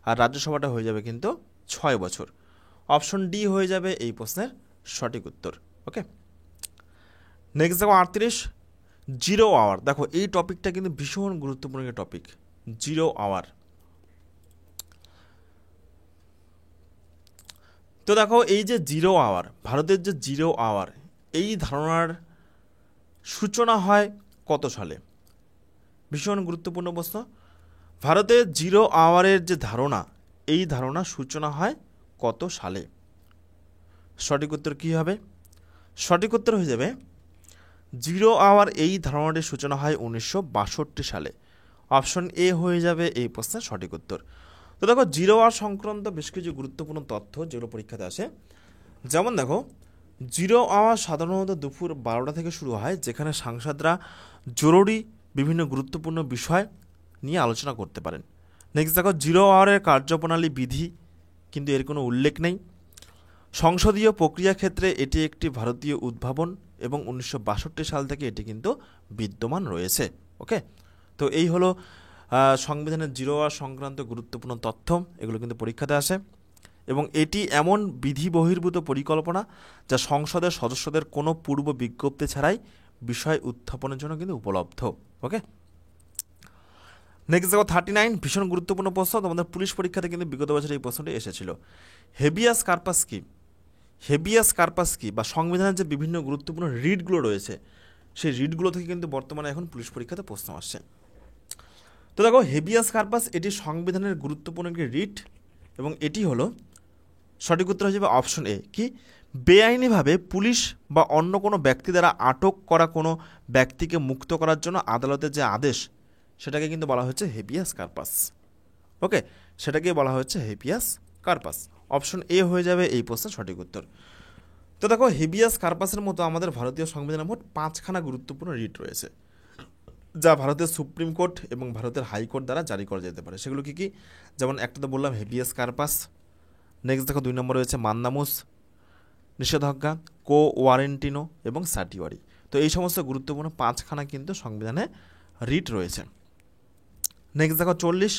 আর রাজ্যসভাটা হয়ে যাবে কিন্তু 6 বছর। অপশন ডি হয়ে যাবে এই প্রশ্নের সঠিক উত্তর। ওকে, নেক্সট দেখো 38, জিরো আওয়ার। দেখো এই টপিকটা কিন্তু ভীষণ গুরুত্বপূর্ণ একটা টপিক, জিরো আওয়ার। তো দেখো এই যে জিরো আওয়ার, ভারতের যে জিরো আওয়ার, এই ধারণার সূচনা হয় কত সালে? ভীষণ গুরুত্বপূর্ণ প্রশ্ন। ভারতের জিরো আওয়ারের যে ধারণা, এই ধারণার সূচনা হয় কত সালে? সঠিক উত্তর কী হবে? সঠিক উত্তর হয়ে যাবে জিরো আওয়ার এই ধারণাটির সূচনা হয় 1962 সালে। অপশন এ হয়ে যাবে এই প্রশ্নের সঠিক উত্তর। তো দেখো জিরো আওয়ার সংক্রান্ত বেশ কিছু গুরুত্বপূর্ণ তথ্য যেগুলো পরীক্ষাতে আসে, যেমন দেখো জিরো আওয়ার সাধারণত দুপুর 12টা থেকে শুরু হয়, যেখানে সাংসদরা জরুরি বিভিন্ন গুরুত্বপূর্ণ বিষয় নিয়ে আলোচনা করতে পারেন। নেক্সট দেখো জিরো আওয়ারের কার্যপ্রণালী বিধি কিন্তু এর কোনো উল্লেখ নেই। সংসদীয় প্রক্রিয়া ক্ষেত্রে এটি একটি ভারতীয় উদ্ভাবন এবং 1962 সাল থেকে এটি কিন্তু বিদ্যমান রয়েছে। ওকে, তো এই হলো সংবিধানের জিরো আওয়ার সংক্রান্ত গুরুত্বপূর্ণ তথ্য, এগুলো কিন্তু পরীক্ষাতে আসে এবং এটি এমন বিধি বহির্ভূত পরিকল্পনা যা সংসদের সদস্যদের কোনো পূর্ব বিজ্ঞপ্তি ছাড়াই বিষয় উত্থাপনের জন্য কিন্তু উপলব্ধ। ওকে, নেক্সট দেখো 39, ভীষণ গুরুত্বপূর্ণ প্রশ্ন, তোমাদের পুলিশ পরীক্ষাতে কিন্তু বিগত বছর এই প্রশ্নটি এসেছিল। হেবিয়াস কার্পাস কি? হেবিয়াস কার্পাস কি বা সংবিধানের যে বিভিন্ন গুরুত্বপূর্ণ রিটগুলো রয়েছে, সেই রিটগুলো থেকে কিন্তু বর্তমানে এখন পুলিশ পরীক্ষাতে প্রশ্ন আসছে। তো দেখো হেবিয়াস কার্পাস এটি সংবিধানের গুরুত্বপূর্ণ একটি রিট এবং এটি হলো, সঠিক উত্তর হয়ে যাবে অপশন এ, কি বেআইনিভাবে পুলিশ বা অন্য কোনো ব্যক্তি দ্বারা আটক করা কোনো ব্যক্তিকে মুক্ত করার জন্য আদালতের যে আদেশ, সেটাকে কিন্তু বলা হচ্ছে হেবিয়াস কার্পাস। ওকে, সেটাকে বলা হচ্ছে হেবিয়াস কার্পাস। অপশন এ হয়ে যাবে এই প্রশ্নের সঠিক উত্তর। তো দেখো হেবিয়াস কার্পাসের মতো আমাদের ভারতীয় সংবিধানে মোট 5খানা গুরুত্বপূর্ণ রিট রয়েছে, যা ভারতের সুপ্রিম কোর্ট এবং ভারতের হাইকোর্ট দ্বারা জারি করা যেতে পারে। সেগুলো কি কি? যেমন একটা তো বললাম হেবিয়াস কার্পাস, নেক্সট দেখো 2 নম্বর রয়েছে মান্দামুস, নিষেধাজ্ঞা, কো ওয়ারেন্টিনো এবং সাটিওয়ারি। তো এই সমস্ত গুরুত্বপূর্ণ 5খানা কিন্তু সংবিধানে রিট রয়েছে। নেক্সট দেখো 40,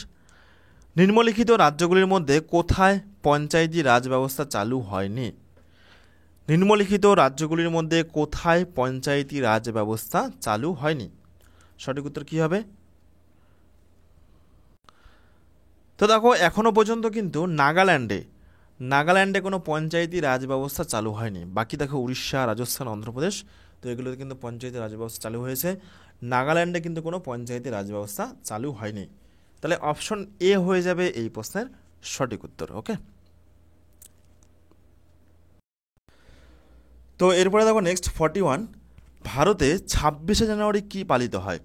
নিম্নলিখিত রাজ্যগুলির মধ্যে কোথায় পঞ্চায়েতি রাজ ব্যবস্থা চালু হয়নি? নিম্নলিখিত রাজ্যগুলির মধ্যে কোথায় পঞ্চায়েতি রাজ ব্যবস্থা চালু হয়নি? সঠিক উত্তর কী হবে? তো দেখো এখনও পর্যন্ত কিন্তু নাগাল্যান্ডে কোনো পঞ্চায়েতি রাজ ব্যবস্থা চালু হয়নি। বাকি দেখো উড়িষ্যা, রাজস্থান, অন্ধ্রপ্রদেশ, তো এগুলোতে কিন্তু পঞ্চায়েতি রাজ ব্যবস্থা চালু হয়েছে। নাগাল্যান্ডে কিন্তু কোনো পঞ্চায়েতি রাজ ব্যবস্থা চালু হয়নি। তাহলে অপশন এ হয়ে যাবে এই প্রশ্নের সঠিক উত্তর। ওকে, তো এরপরে দেখো নেক্সট 41, ভারতে 26শে জানুয়ারি কি পালিত হয়?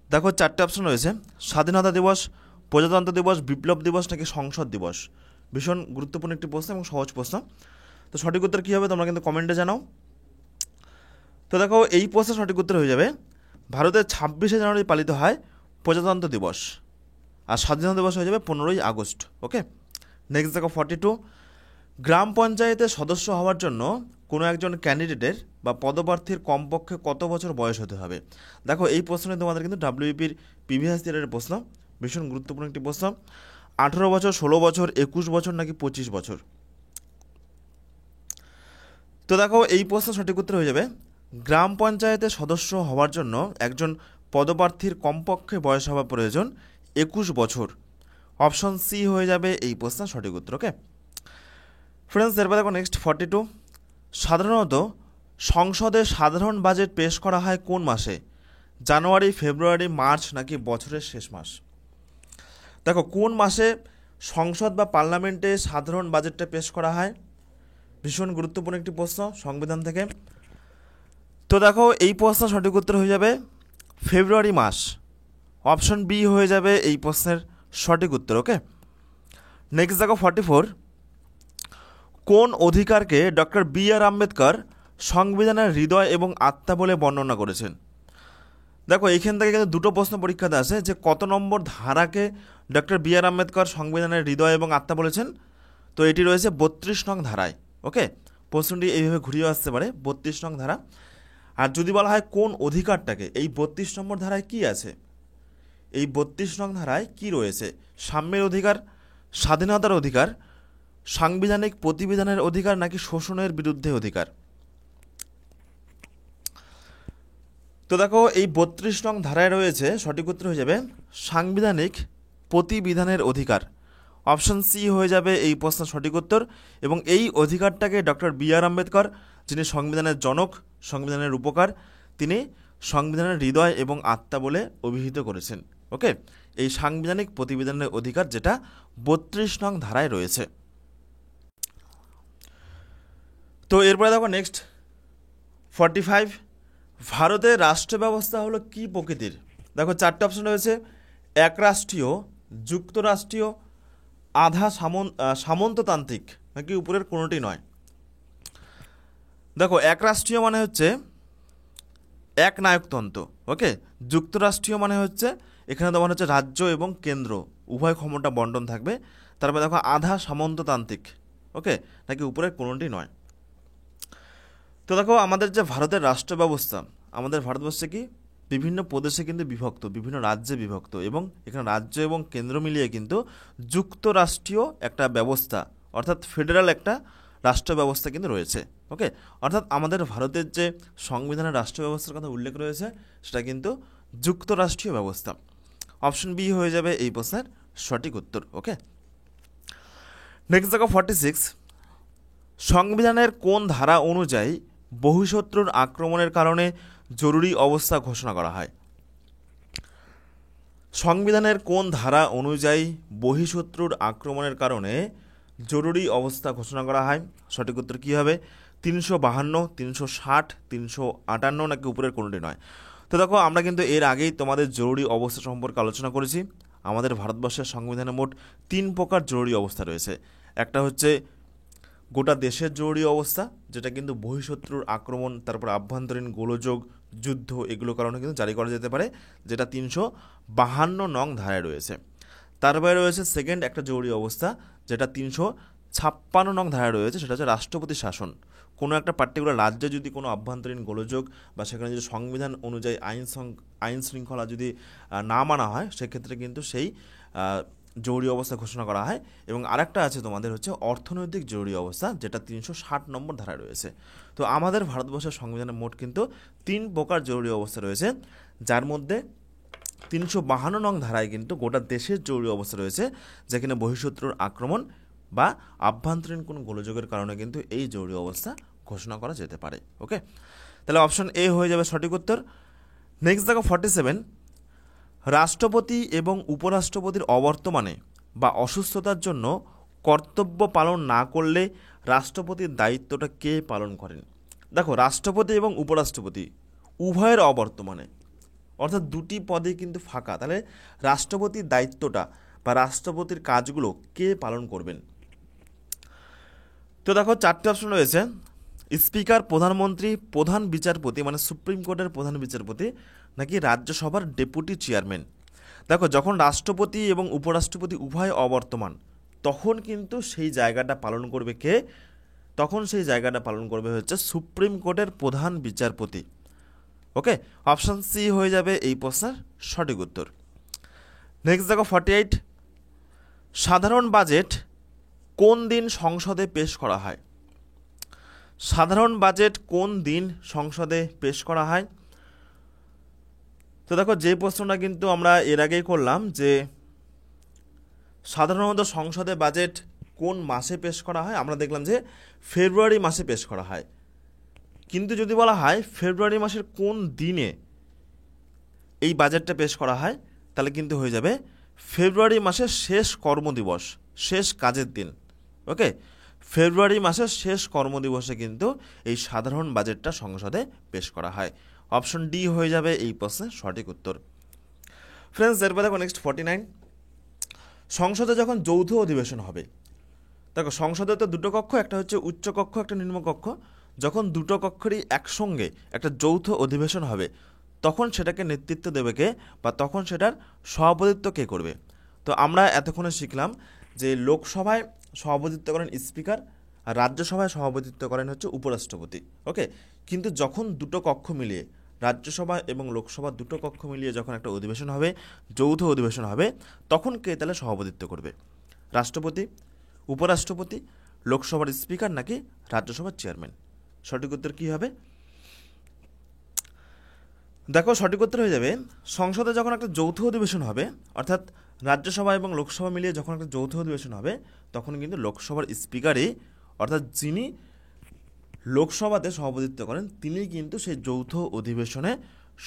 দেখো চারটে অপশন রয়েছে, স্বাধীনতা দিবস, প্রজাতন্ত্র দিবস, বিপ্লব দিবস নাকি সংসদ দিবস। ভীষণ গুরুত্বপূর্ণ একটি প্রশ্ন এবং সহজ প্রশ্ন। তো সঠিক উত্তর কী হবে তোমরা কিন্তু কমেন্টে জানাও। তো দেখো এই প্রশ্নের সঠিক উত্তর হয়ে যাবে ভারতের 26শে জানুয়ারি পালিত হয় প্রজাতন্ত্র দিবস, আর স্বাধীনতা দিবস হয়ে যাবে 15ই আগস্ট। ওকে, নেক্সট দেখো 42, গ্রাম পঞ্চায়েতের সদস্য হওয়ার জন্য কোনো একজন ক্যান্ডিডেটের বা পদপ্রার্থীর কমপক্ষে কত বছর বয়স হতে হবে? দেখো এই প্রশ্নে তোমাদের কিন্তু ডাব্লিউবিপির প্রিভিয়াস ইয়ারের প্রশ্ন, ভীষণ গুরুত্বপূর্ণ একটি প্রশ্ন। 18 বছর, 16 বছর, 21 বছর নাকি 25 বছর? তো দেখো এই প্রশ্নের সঠিক উত্তর হয়ে যাবে গ্রাম পঞ্চায়েতের সদস্য হওয়ার জন্য একজন পদপ্রার্থীর কমপক্ষে বয়স হওয়া প্রয়োজন 21 বছর। অপশন সি হয়ে যাবে এই প্রশ্নের সঠিক উত্তর। ওকে ফ্রেন্ডস, এরপর দেখো নেক্সট 42, সাধারণত সংসদে সাধারণ বাজেট পেশ করা হয় কোন মাসে? জানুয়ারি, ফেব্রুয়ারি, মার্চ নাকি বছরের শেষ মাস? দেখো কোন মাসে সংসদ বা পার্লামেন্টে সাধারণ বাজেটটা পেশ করা হয়? ভীষণ গুরুত্বপূর্ণ একটি প্রশ্ন সংবিধান থেকে। তো দেখো এই প্রশ্নের সঠিক উত্তর হয়ে যাবে ফেব্রুয়ারি মাস। অপশন বি হয়ে যাবে এই প্রশ্নের সঠিক উত্তর। ওকে নেক্সট দেখো 44, কোন অধিকারকে ডক্টর বি.আর. আম্বেদকর সংবিধানের হৃদয় এবং আত্মা বলে বর্ণনা করেছেন? দেখো এইখান থেকে কিন্তু দুটো প্রশ্ন পরীক্ষাতে আসে যে কত নম্বর ধারাকে ডক্টর বি.আর. আম্বেদকর সংবিধানের হৃদয় এবং আত্মা বলেছেন। তো এটি রয়েছে 32 নং ধারায়। ওকে প্রশ্নটি এইভাবে ঘুরিয়ে আসতে পারে, 32 নং ধারা। আর যদি বলা হয় কোন অধিকারটাকে, এই 32 নম্বর ধারায় কি আছে? এই 32 নং ধারায় কি রয়েছে? সাম্যের অধিকার, স্বাধীনতার অধিকার, সাংবিধানিক প্রতিবিধানের অধিকার নাকি শোষণের বিরুদ্ধে অধিকার? তো দেখো এই 32 নং ধারায় রয়েছে, সঠিক উত্তর হয়ে যাবে সাংবিধানিক প্রতিবিধানের অধিকার। অপশন সি হয়ে যাবে এই প্রশ্নের সঠিক উত্তর। এবং এই অধিকারটাকে ডক্টর বি.আর. আম্বেদকর, যিনি সংবিধানের জনক, সংবিধানের উপকার, তিনি সংবিধানের হৃদয় এবং আত্মা বলে অভিহিত করেছেন। ওকে এই সাংবিধানিক প্রতিবিধানের অধিকার যেটা 32 নং ধারায় রয়েছে। তো এরপরে দেখো নেক্সট 45, ভারতের রাষ্ট্র ব্যবস্থা হলো কি প্রকৃতির? দেখো চারটে অপশন রয়েছে, একরাষ্ট্রীয়, যুক্তরাষ্ট্রীয়, আধা সামন্ততান্ত্রিক নাকি উপরের কোনোটি নয়। দেখো একরাষ্ট্রীয় মানে হচ্ছে এক নায়কতন্ত্র। ওকে যুক্তরাষ্ট্রীয় মানে হচ্ছে এখানে তোমার হচ্ছে রাজ্য এবং কেন্দ্র উভয় ক্ষমতা বন্টন থাকবে। তারপরে দেখো আধা সামন্ততান্ত্রিক, ওকে নাকি উপরের কোনোটি নয়। তো দেখো আমাদের যে ভারতের রাষ্ট্র ব্যবস্থা, আমাদের ভারতবর্ষে কি বিভিন্ন প্রদেশে কিন্তু বিভক্ত, বিভিন্ন রাজ্যে বিভক্ত, এবং এখানে রাজ্য এবং কেন্দ্র মিলিয়ে কিন্তু যুক্তরাষ্ট্রীয় একটা ব্যবস্থা, অর্থাৎ ফেডারেল একটা রাষ্ট্র ব্যবস্থা কিন্তু রয়েছে। ওকে অর্থাৎ আমাদের ভারতের যে সংবিধানের রাষ্ট্র ব্যবস্থার কথা উল্লেখ রয়েছে সেটা কিন্তু যুক্তরাষ্ট্রীয় ব্যবস্থা। অপশন বি হয়ে যাবে এই প্রশ্নের সঠিক উত্তর। ওকে নেক্সট দেখো 46, সংবিধানের কোন ধারা অনুযায়ী বহিঃশত্রুর আক্রমণের কারণে জরুরি অবস্থা ঘোষণা করা হয়? সংবিধানের কোন ধারা অনুযায়ী বহিঃশত্রুর আক্রমণের কারণে জরুরি অবস্থা ঘোষণা করা হয়? সঠিক উত্তর কী হবে? 352, 360, 358 নাকি উপরের কোনোটি নয়। তো দেখো আমরা কিন্তু এর আগেই তোমাদের জরুরি অবস্থা সম্পর্কে আলোচনা করেছি। আমাদের ভারতবর্ষের সংবিধানে মোট 3 প্রকার জরুরি অবস্থা রয়েছে। একটা হচ্ছে গোটা দেশের জরুরি অবস্থা, যেটা কিন্তু বহিঃশত্রুর আক্রমণ, তারপর আভ্যন্তরীণ গোলযোগ, যুদ্ধ, এগুলো কারণে কিন্তু জারি করা যেতে পারে, যেটা 352 নং ধারায় রয়েছে। তারপরে রয়েছে সেকেন্ড একটা জরুরি অবস্থা, যেটা 356 নং ধারায় রয়েছে, সেটা হচ্ছে রাষ্ট্রপতি শাসন। কোনো একটা পার্টিকুলার রাজ্যে যদি কোনো আভ্যন্তরীণ গোলযোগ বা সেখানে যদি সংবিধান অনুযায়ী আইন শৃঙ্খলা যদি না মানা হয়, সেক্ষেত্রে কিন্তু সেই জরুরি অবস্থা ঘোষণা করা হয়। এবং আরেকটা আছে তোমাদের হচ্ছে অর্থনৈতিক জরুরি অবস্থা, যেটা 360 নম্বর ধারায় রয়েছে। তো আমাদের ভারতবর্ষের সংবিধানে মোট কিন্তু 3 প্রকার জরুরি অবস্থা রয়েছে, যার মধ্যে 352 নং ধারায় কিন্তু গোটা দেশের জরুরি অবস্থা রয়েছে, যেখানে বহিঃশত্রুর আক্রমণ বা আভ্যন্তরীণ কোনো গোলযোগের কারণে কিন্তু এই জরুরি অবস্থা ঘোষণা করা যেতে পারে। ওকে তাহলে অপশন এ হয়ে যাবে সঠিক উত্তর। নেক্সট দেখো 47, রাষ্ট্রপতি এবং উপরাষ্ট্রপতির অবর্তমানে বা অসুস্থতার জন্য কর্তব্য পালন না করলে রাষ্ট্রপতির দায়িত্বটা কে পালন করেন? দেখো, রাষ্ট্রপতি এবং উপরাষ্ট্রপতি উভয়ের অবর্তমানে, অর্থাৎ দুটি পদে কিন্তু ফাঁকা, তাহলে রাষ্ট্রপতির দায়িত্বটা বা রাষ্ট্রপতির কাজগুলো কে পালন করবেন? তো দেখো, চারটে অপশন রয়েছে: স্পিকার, প্রধানমন্ত্রী, প্রধান বিচারপতি মানে সুপ্রিম কোর্টের প্রধান বিচারপতি, নাকি রাজ্যসভার ডেপুটি চেয়ারম্যান। দেখো, যখন রাষ্ট্রপতি এবং উপরাষ্ট্রপতি উভয় অবর্তমান, তখন কিন্তু সেই জায়গাটা পালন করবে কে? তখন সেই জায়গাটা পালন করবে হচ্ছে সুপ্রিম কোর্টের প্রধান বিচারপতি। ওকে, অপশান সি হয়ে যাবে এই প্রশ্নের সঠিক উত্তর। নেক্সট দেখো 48, সাধারণ বাজেট কোন দিন সংসদে পেশ করা হয়? সাধারণ বাজেট কোন দিন সংসদে পেশ করা হয়? তো দেখো, যে প্রশ্নটা কিন্তু আমরা এর আগেই করলাম যে সাধারণত সংসদে বাজেট কোন মাসে পেশ করা হয়, আমরা দেখলাম যে ফেব্রুয়ারি মাসে পেশ করা হয়। কিন্তু যদি বলা হয় ফেব্রুয়ারি মাসের কোন দিনে এই বাজেটটা পেশ করা হয়, তাহলে কিন্তু হয়ে যাবে ফেব্রুয়ারি মাসের শেষ কর্মদিবস, শেষ কাজের দিন। ওকে, ফেব্রুয়ারি মাসের শেষ কর্মদিবসে কিন্তু এই সাধারণ বাজেটটা সংসদে পেশ করা হয়। অপশন ডি হয়ে যাবে এই প্রশ্নের সঠিক উত্তর। ফ্রেন্ডস, এরপর দেখো নেক্সট 49, সংসদে যখন যৌথ অধিবেশন হবে, দেখো সংসদে তো দুটো কক্ষ, একটা হচ্ছে উচ্চ কক্ষ, একটা নিম্ন কক্ষ। যখন দুটো কক্ষেরই একসঙ্গে একটা যৌথ অধিবেশন হবে, তখন সেটাকে নেতৃত্ব দেবে কে, বা তখন সেটার সভাপতিত্ব কে করবে? তো আমরা এতক্ষণে শিখলাম যে লোকসভায় সভাপতিত্ব করেন স্পিকার, আর রাজ্যসভায় সভাপতিত্ব করেন হচ্ছে উপরাষ্ট্রপতি। ওকে, কিন্তু যখন দুটো কক্ষ মিলিয়ে, রাজ্যসভা এবং লোকসভা দুটো কক্ষ মিলিয়ে যখন একটা অধিবেশন হবে, যৌথ অধিবেশন হবে, তখন কে তাহলে সভাপতিত্ব করবে? রাষ্ট্রপতি, উপরাষ্ট্রপতি, লোকসভার স্পিকার, নাকি রাজ্যসভার চেয়ারম্যান? সঠিক উত্তর কী হবে? দেখো, সঠিক উত্তর হয়ে যাবে সংসদে যখন একটা যৌথ অধিবেশন হবে, অর্থাৎ রাজ্যসভা এবং লোকসভা মিলিয়ে যখন একটা যৌথ অধিবেশন হবে, তখন কিন্তু লোকসভার স্পিকারই, অর্থাৎ যিনি লোকসভাতে সভাপতিত্ব করেন, তিনি কিন্তু সেই যৌথ অধিবেশনে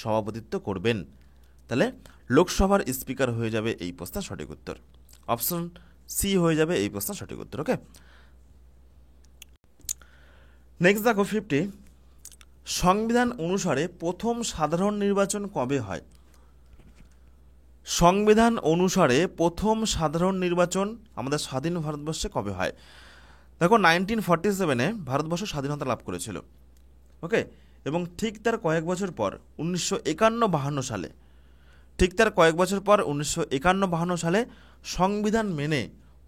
সভাপতিত্ব করবেন। তাহলে লোকসভার স্পিকার হয়ে যাবে এই প্রশ্নের সঠিক উত্তর। অপশন সি হয়ে যাবে এই প্রশ্নের সঠিক উত্তর। ওকে, নেক্সট দেখো 50, সংবিধান অনুসারে প্রথম সাধারণ নির্বাচন কবে হয়? সংবিধান অনুসারে প্রথম সাধারণ নির্বাচন আমাদের স্বাধীন ভারতবর্ষে কবে হয়? দেখো, 1947-এ ভারতবর্ষ স্বাধীনতা লাভ করেছিল। ওকে, এবং ঠিক তার কয়েক বছর পর 1951-52 সালে, ঠিক তার কয়েক বছর পর 1951-52 সালে সংবিধান মেনে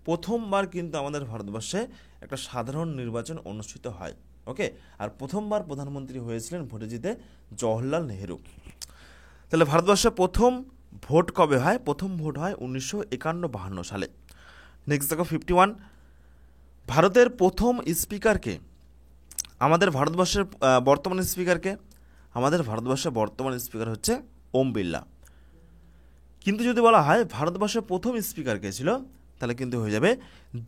প্রথমবার কিন্তু আমাদের ভারতবর্ষে একটা সাধারণ নির্বাচন অনুষ্ঠিত হয়। ওকে, আর প্রথমবার প্রধানমন্ত্রী হয়েছিলেন ভোটে জিতে জওহরলাল নেহেরু। তাহলে ভারতবর্ষে প্রথম ভোট কবে হয়? প্রথম ভোট হয় 1951-52 সালে। নেক্সট দেখো 51, ভারতের প্রথম স্পিকারকে, আমাদের ভারতবর্ষের বর্তমান স্পিকারকে, আমাদের ভারতবর্ষের বর্তমান স্পিকার হচ্ছে ওম বিড়লা। কিন্তু যদি বলা হয় ভারতবর্ষের প্রথম স্পিকার কে ছিল, তাহলে কিন্তু হয়ে যাবে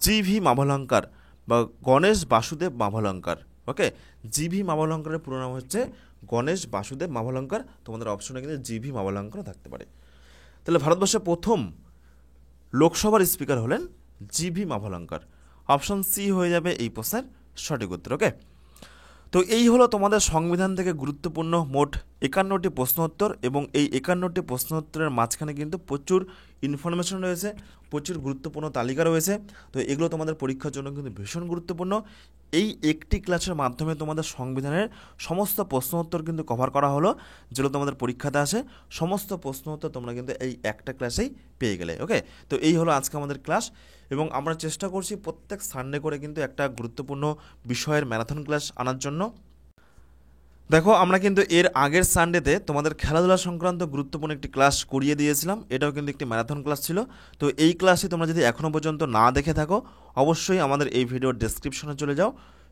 জি.ভি. মাভলঙ্কার বা গণেশ বাসুদেব মাভলঙ্কার। ওকে, জি.ভি. মাভলঙ্কারের পুরো নাম হচ্ছে গণেশ বাসুদেব মাভলঙ্কার। তোমাদের অপশনে কিন্তু জি.ভি. মাভলঙ্কার থাকতে পারে। তাহলে ভারতবর্ষের প্রথম লোকসভার স্পিকার হলেন জি.ভি. মাভলঙ্কার। অপশন সি হয়ে যাবে এই প্রশ্নের সঠিক উত্তর। ওকে, তো এই হলো তোমাদের সংবিধান থেকে গুরুত্বপূর্ণ মোট 51টি প্রশ্ন উত্তর, এবং এই 51টি প্রশ্ন উত্তরের মাঝখানে কিন্তু প্রচুর ইনফরমেশন রয়েছে, প্রচুর গুরুত্বপূর্ণ তালিকা রয়েছে। তো এগুলো তোমাদের পরীক্ষার জন্য কিন্তু ভীষণ গুরুত্বপূর্ণ। এই একটি ক্লাসের মাধ্যমে তোমাদের সংবিধানের সমস্ত প্রশ্ন উত্তর কিন্তু কভার করা হলো, যেগুলো তোমাদের পরীক্ষাতে আসে। সমস্ত প্রশ্ন উত্তর তোমরা কিন্তু এই একটা ক্লাসেই পেয়ে গেলে। ওকে, তো এই হলো আজকে আমাদের ক্লাস, এবং আমরা চেষ্টা করছি প্রত্যেক সানডে করে কিন্তু একটা গুরুত্বপূর্ণ বিষয়ের ম্যারাথন ক্লাস আনার জন্য। দেখো, আমরা কিন্তু এর আগের সানডেতে তোমাদের খেলাধুলা সংক্রান্ত গুরুত্বপূর্ণ একটি ক্লাস করিয়ে দিয়েছিলাম, এটাও কিন্তু একটি ম্যারাথন ক্লাস ছিল। তো এই ক্লাসে তোমরা যদি এখনও পর্যন্ত না দেখে থাকো, অবশ্যই আমাদের এই ভিডিওর ডেসক্রিপশনে চলে যাও।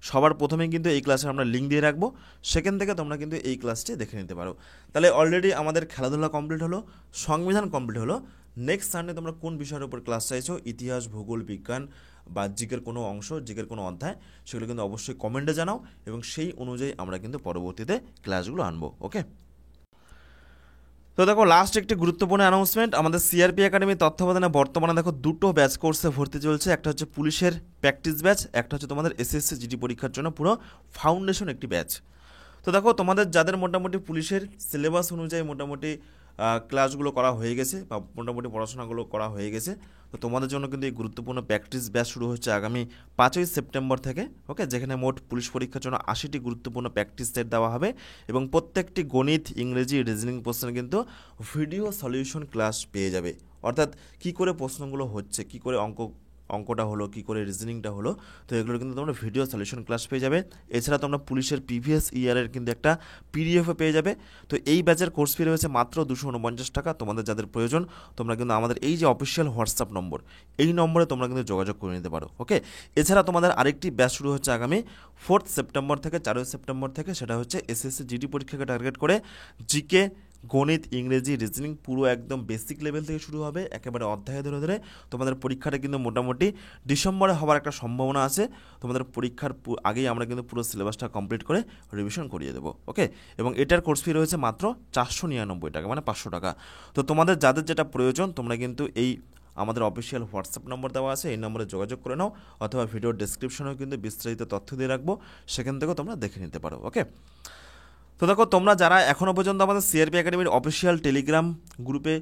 সবার প্রথমেই কিন্তু এই ক্লাসে আমরা লিঙ্ক দিয়ে রাখবো, সেখান থেকে তোমরা কিন্তু এই ক্লাসটি দেখে নিতে পারো। তাহলে অলরেডি আমাদের খেলাধুলা কমপ্লিট হলো, সংবিধান কমপ্লিট হলো। নেক্সট সানডে তোমরা কোন বিষয়ের উপর ক্লাস চাইছো, ইতিহাস, ভূগোল, বিজ্ঞান বা জিকের কোনো অংশ, জিকের কোনো অধ্যায়, সেগুলো কিন্তু অবশ্যই কমেন্টে জানাও, এবং সেই অনুযায়ী আমরা কিন্তু পরবর্তীতে ক্লাসগুলো আনবো। ওকে, তো দেখো লাস্ট একটি গুরুত্বপূর্ণ অ্যানাউন্সমেন্ট, আমাদের সিআরপি একাডেমির তত্ত্বাবধানে বর্তমানে দেখো দুটো ব্যাচ কোর্সে ভর্তি চলছে। একটা হচ্ছে পুলিশের প্র্যাকটিস ব্যাচ, একটা হচ্ছে তোমাদের এসএসসি জিডি পরীক্ষার জন্য পুরো ফাউন্ডেশন একটি ব্যাচ। তো দেখো তোমাদের যাদের মোটামুটি পুলিশের সিলেবাস অনুযায়ী মোটামুটি ক্লাসগুলো করা হয়ে গেছে বা মোটামুটি পড়াশোনাগুলো করা হয়ে গেছে, তো তোমাদের জন্য কিন্তু এই গুরুত্বপূর্ণ প্র্যাকটিস ব্যাচ শুরু হচ্ছে আগামী 5ই সেপ্টেম্বর থেকে। ওকে, যেখানে মোট পুলিশ পরীক্ষার জন্য 80টি গুরুত্বপূর্ণ প্র্যাকটিস সেট দেওয়া হবে এবং প্রত্যেকটি গণিত, ইংরেজি, রিজনিং প্রশ্নের কিন্তু ভিডিও সলিউশন ক্লাস পেয়ে যাবে। অর্থাৎ কী করে প্রশ্নগুলো হচ্ছে, কী করে অঙ্কটা হলো, কী করে রিজনিংটা হলো, তো এগুলো কিন্তু তোমরা ভিডিও সলিউশন ক্লাস পেয়ে যাবে। এছাড়া তোমরা পুলিশের প্রিভিয়াস ইয়ারের কিন্তু একটা পিডিএফও পেয়ে যাবে। তো এই ব্যাচের কোর্স ফি রয়েছে মাত্র 249 টাকা। তোমাদের যাদের প্রয়োজন তোমরা কিন্তু আমাদের এই যে অফিসিয়াল হোয়াটসঅ্যাপ নম্বর, এই নম্বরে তোমরা কিন্তু যোগাযোগ করে নিতে পারো। ওকে, এছাড়া তোমাদের আরেকটি ব্যাচ শুরু হচ্ছে আগামী 4 সেপ্টেম্বর থেকে, 4 সেপ্টেম্বর থেকে, সেটা হচ্ছে এসএসসি জিডি পরীক্ষাকে টার্গেট করে জিকে, গণিত, ইংরেজি, রিজনিং পুরো একদম বেসিক লেভেল থেকে শুরু হবে, একেবারে অধ্যায় ধরে ধরে তোমাদের পরীক্ষাটা কিন্তু মোটামুটি ডিসেম্বরে হওয়ার একটা সম্ভাবনা আছে। তোমাদের পরীক্ষার আগেই আমরা কিন্তু পুরো সিলেবাসটা কমপ্লিট করে রিভিশন করিয়ে দেবো। ওকে, এবং এটার কোর্স ফি রয়েছে মাত্র 499 টাকা, মানে 500 টাকা। তো তোমাদের যাদের যেটা প্রয়োজন তোমরা কিন্তু এই আমাদের অফিসিয়াল হোয়াটসঅ্যাপ নম্বর দেওয়া আছে, এই নম্বরে যোগাযোগ করে নাও, অথবা ভিডিওর ডেসক্রিপশনেও কিন্তু বিস্তারিত তথ্য দিয়ে রাখবো, সেখান থেকেও তোমরা দেখে নিতে পারো। ওকে, তো দেখো তোমরা যারা এখনও পর্যন্ত আমাদের সিআরপি একাডেমির অফিসিয়াল টেলিগ্রাম গ্রুপে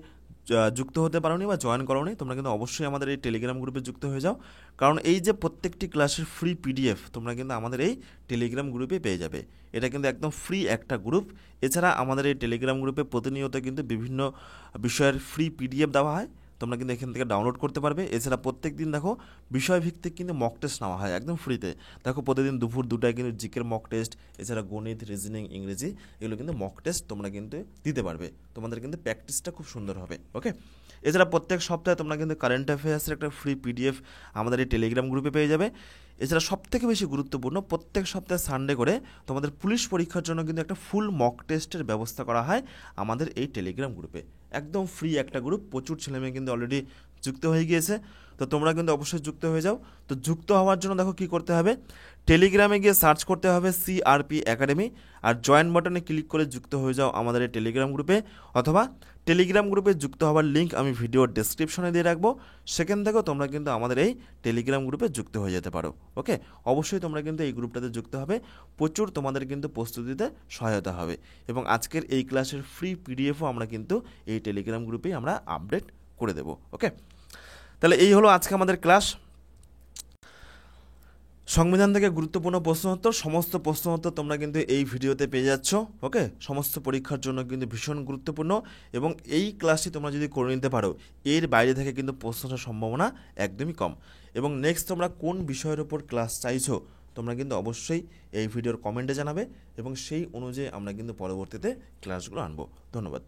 যুক্ত হতে পারোনি বা জয়েন করোনি, তোমরা কিন্তু অবশ্যই আমাদের এই টেলিগ্রাম গ্রুপে যুক্ত হয়ে যাও। কারণ এই যে প্রত্যেকটি ক্লাসের ফ্রি পিডিএফ তোমরা কিন্তু আমাদের এই টেলিগ্রাম গ্রুপে পেয়ে যাবে। এটা কিন্তু একদম ফ্রি একটা গ্রুপ। এছাড়া আমাদের এই টেলিগ্রাম গ্রুপে প্রতিনিয়ত কিন্তু বিভিন্ন বিষয়ের ফ্রি পিডিএফ দেওয়া হয়, তোমরা কিন্তু এখান থেকে ডাউনলোড করতে পারবে। এছাড়া প্রত্যেক দিন দেখো বিষয়ভিত্তিক কিন্তু মক টেস্ট নেওয়া হয় একদম ফ্রিতে। দেখো প্রতিদিন দুপুর 2টায় কিন্তু জিকের মক টেস্ট, এছাড়া গণিত, রিজনিং, ইংরেজি, এগুলো কিন্তু মক টেস্ট তোমরা কিন্তু দিতে পারবে। তোমাদের কিন্তু প্র্যাকটিসটা খুব সুন্দর হবে। ওকে, এছাড়া প্রত্যেক সপ্তাহে তোমরা কিন্তু কারেন্ট অ্যাফেয়ার্সের একটা ফ্রি পিডিএফ আমাদের এই টেলিগ্রাম গ্রুপে পেয়ে যাবে। এছাড়া সবথেকে বেশি গুরুত্বপূর্ণ, প্রত্যেক সপ্তাহে সানডে করে তোমাদের পুলিশ পরীক্ষার জন্য কিন্তু একটা ফুল মক টেস্টের ব্যবস্থা করা হয় আমাদের এই টেলিগ্রাম গ্রুপে। একদম ফ্রি একটা গ্রুপ, প্রচুর ছেলেমেয়ে কিন্তু অলরেডি যুক্ত হয়ে গিয়েছে। তো তোমরা কিন্তু অবশ্যই যুক্ত হয়ে যাও। তো যুক্ত হওয়ার জন্য দেখো কী করতে হবে, টেলিগ্রামে গিয়ে সার্চ করতে হবে সিআরপি একাডেমি, আর জয়েন বাটনে ক্লিক করে যুক্ত হয়ে যাও আমাদের এই টেলিগ্রাম গ্রুপে। অথবা টেলিগ্রাম গ্রুপে যুক্ত হওয়ার লিঙ্ক আমি ভিডিওর ডেসক্রিপশনে দিয়ে রাখবো, সেখান থেকেও তোমরা কিন্তু আমাদের এই টেলিগ্রাম গ্রুপে যুক্ত হয়ে যেতে পারো। ওকে, অবশ্যই তোমরা কিন্তু এই গ্রুপটাতে যুক্ত হবে, প্রচুর তোমাদের কিন্তু প্রস্তুতিতে সহায়তা হবে। এবং আজকের এই ক্লাসের ফ্রি পিডিএফও আমরা কিন্তু এই টেলিগ্রাম গ্রুপেই আমরা আপডেট করে দেবো। ওকে, তাহলে এই হলো আজকে আমাদের ক্লাস। সংবিধান থেকে গুরুত্বপূর্ণ প্রশ্ন উত্তর, সমস্ত প্রশ্ন উত্তর তোমরা কিন্তু এই ভিডিওতে পেয়ে যাচ্ছ। ওকে, সমস্ত পরীক্ষার জন্য কিন্তু ভীষণ গুরুত্বপূর্ণ, এবং এই ক্লাসটি তোমরা যদি করে নিতে পারো এর বাইরে থেকে কিন্তু প্রশ্নটার সম্ভাবনা একদমই কম। এবং নেক্সট তোমরা কোন বিষয়ের ওপর ক্লাস চাইছো তোমরা কিন্তু অবশ্যই এই ভিডিওর কমেন্টে জানাবে, এবং সেই অনুযায়ী আমরা কিন্তু পরবর্তীতে ক্লাসগুলো আনবো। ধন্যবাদ।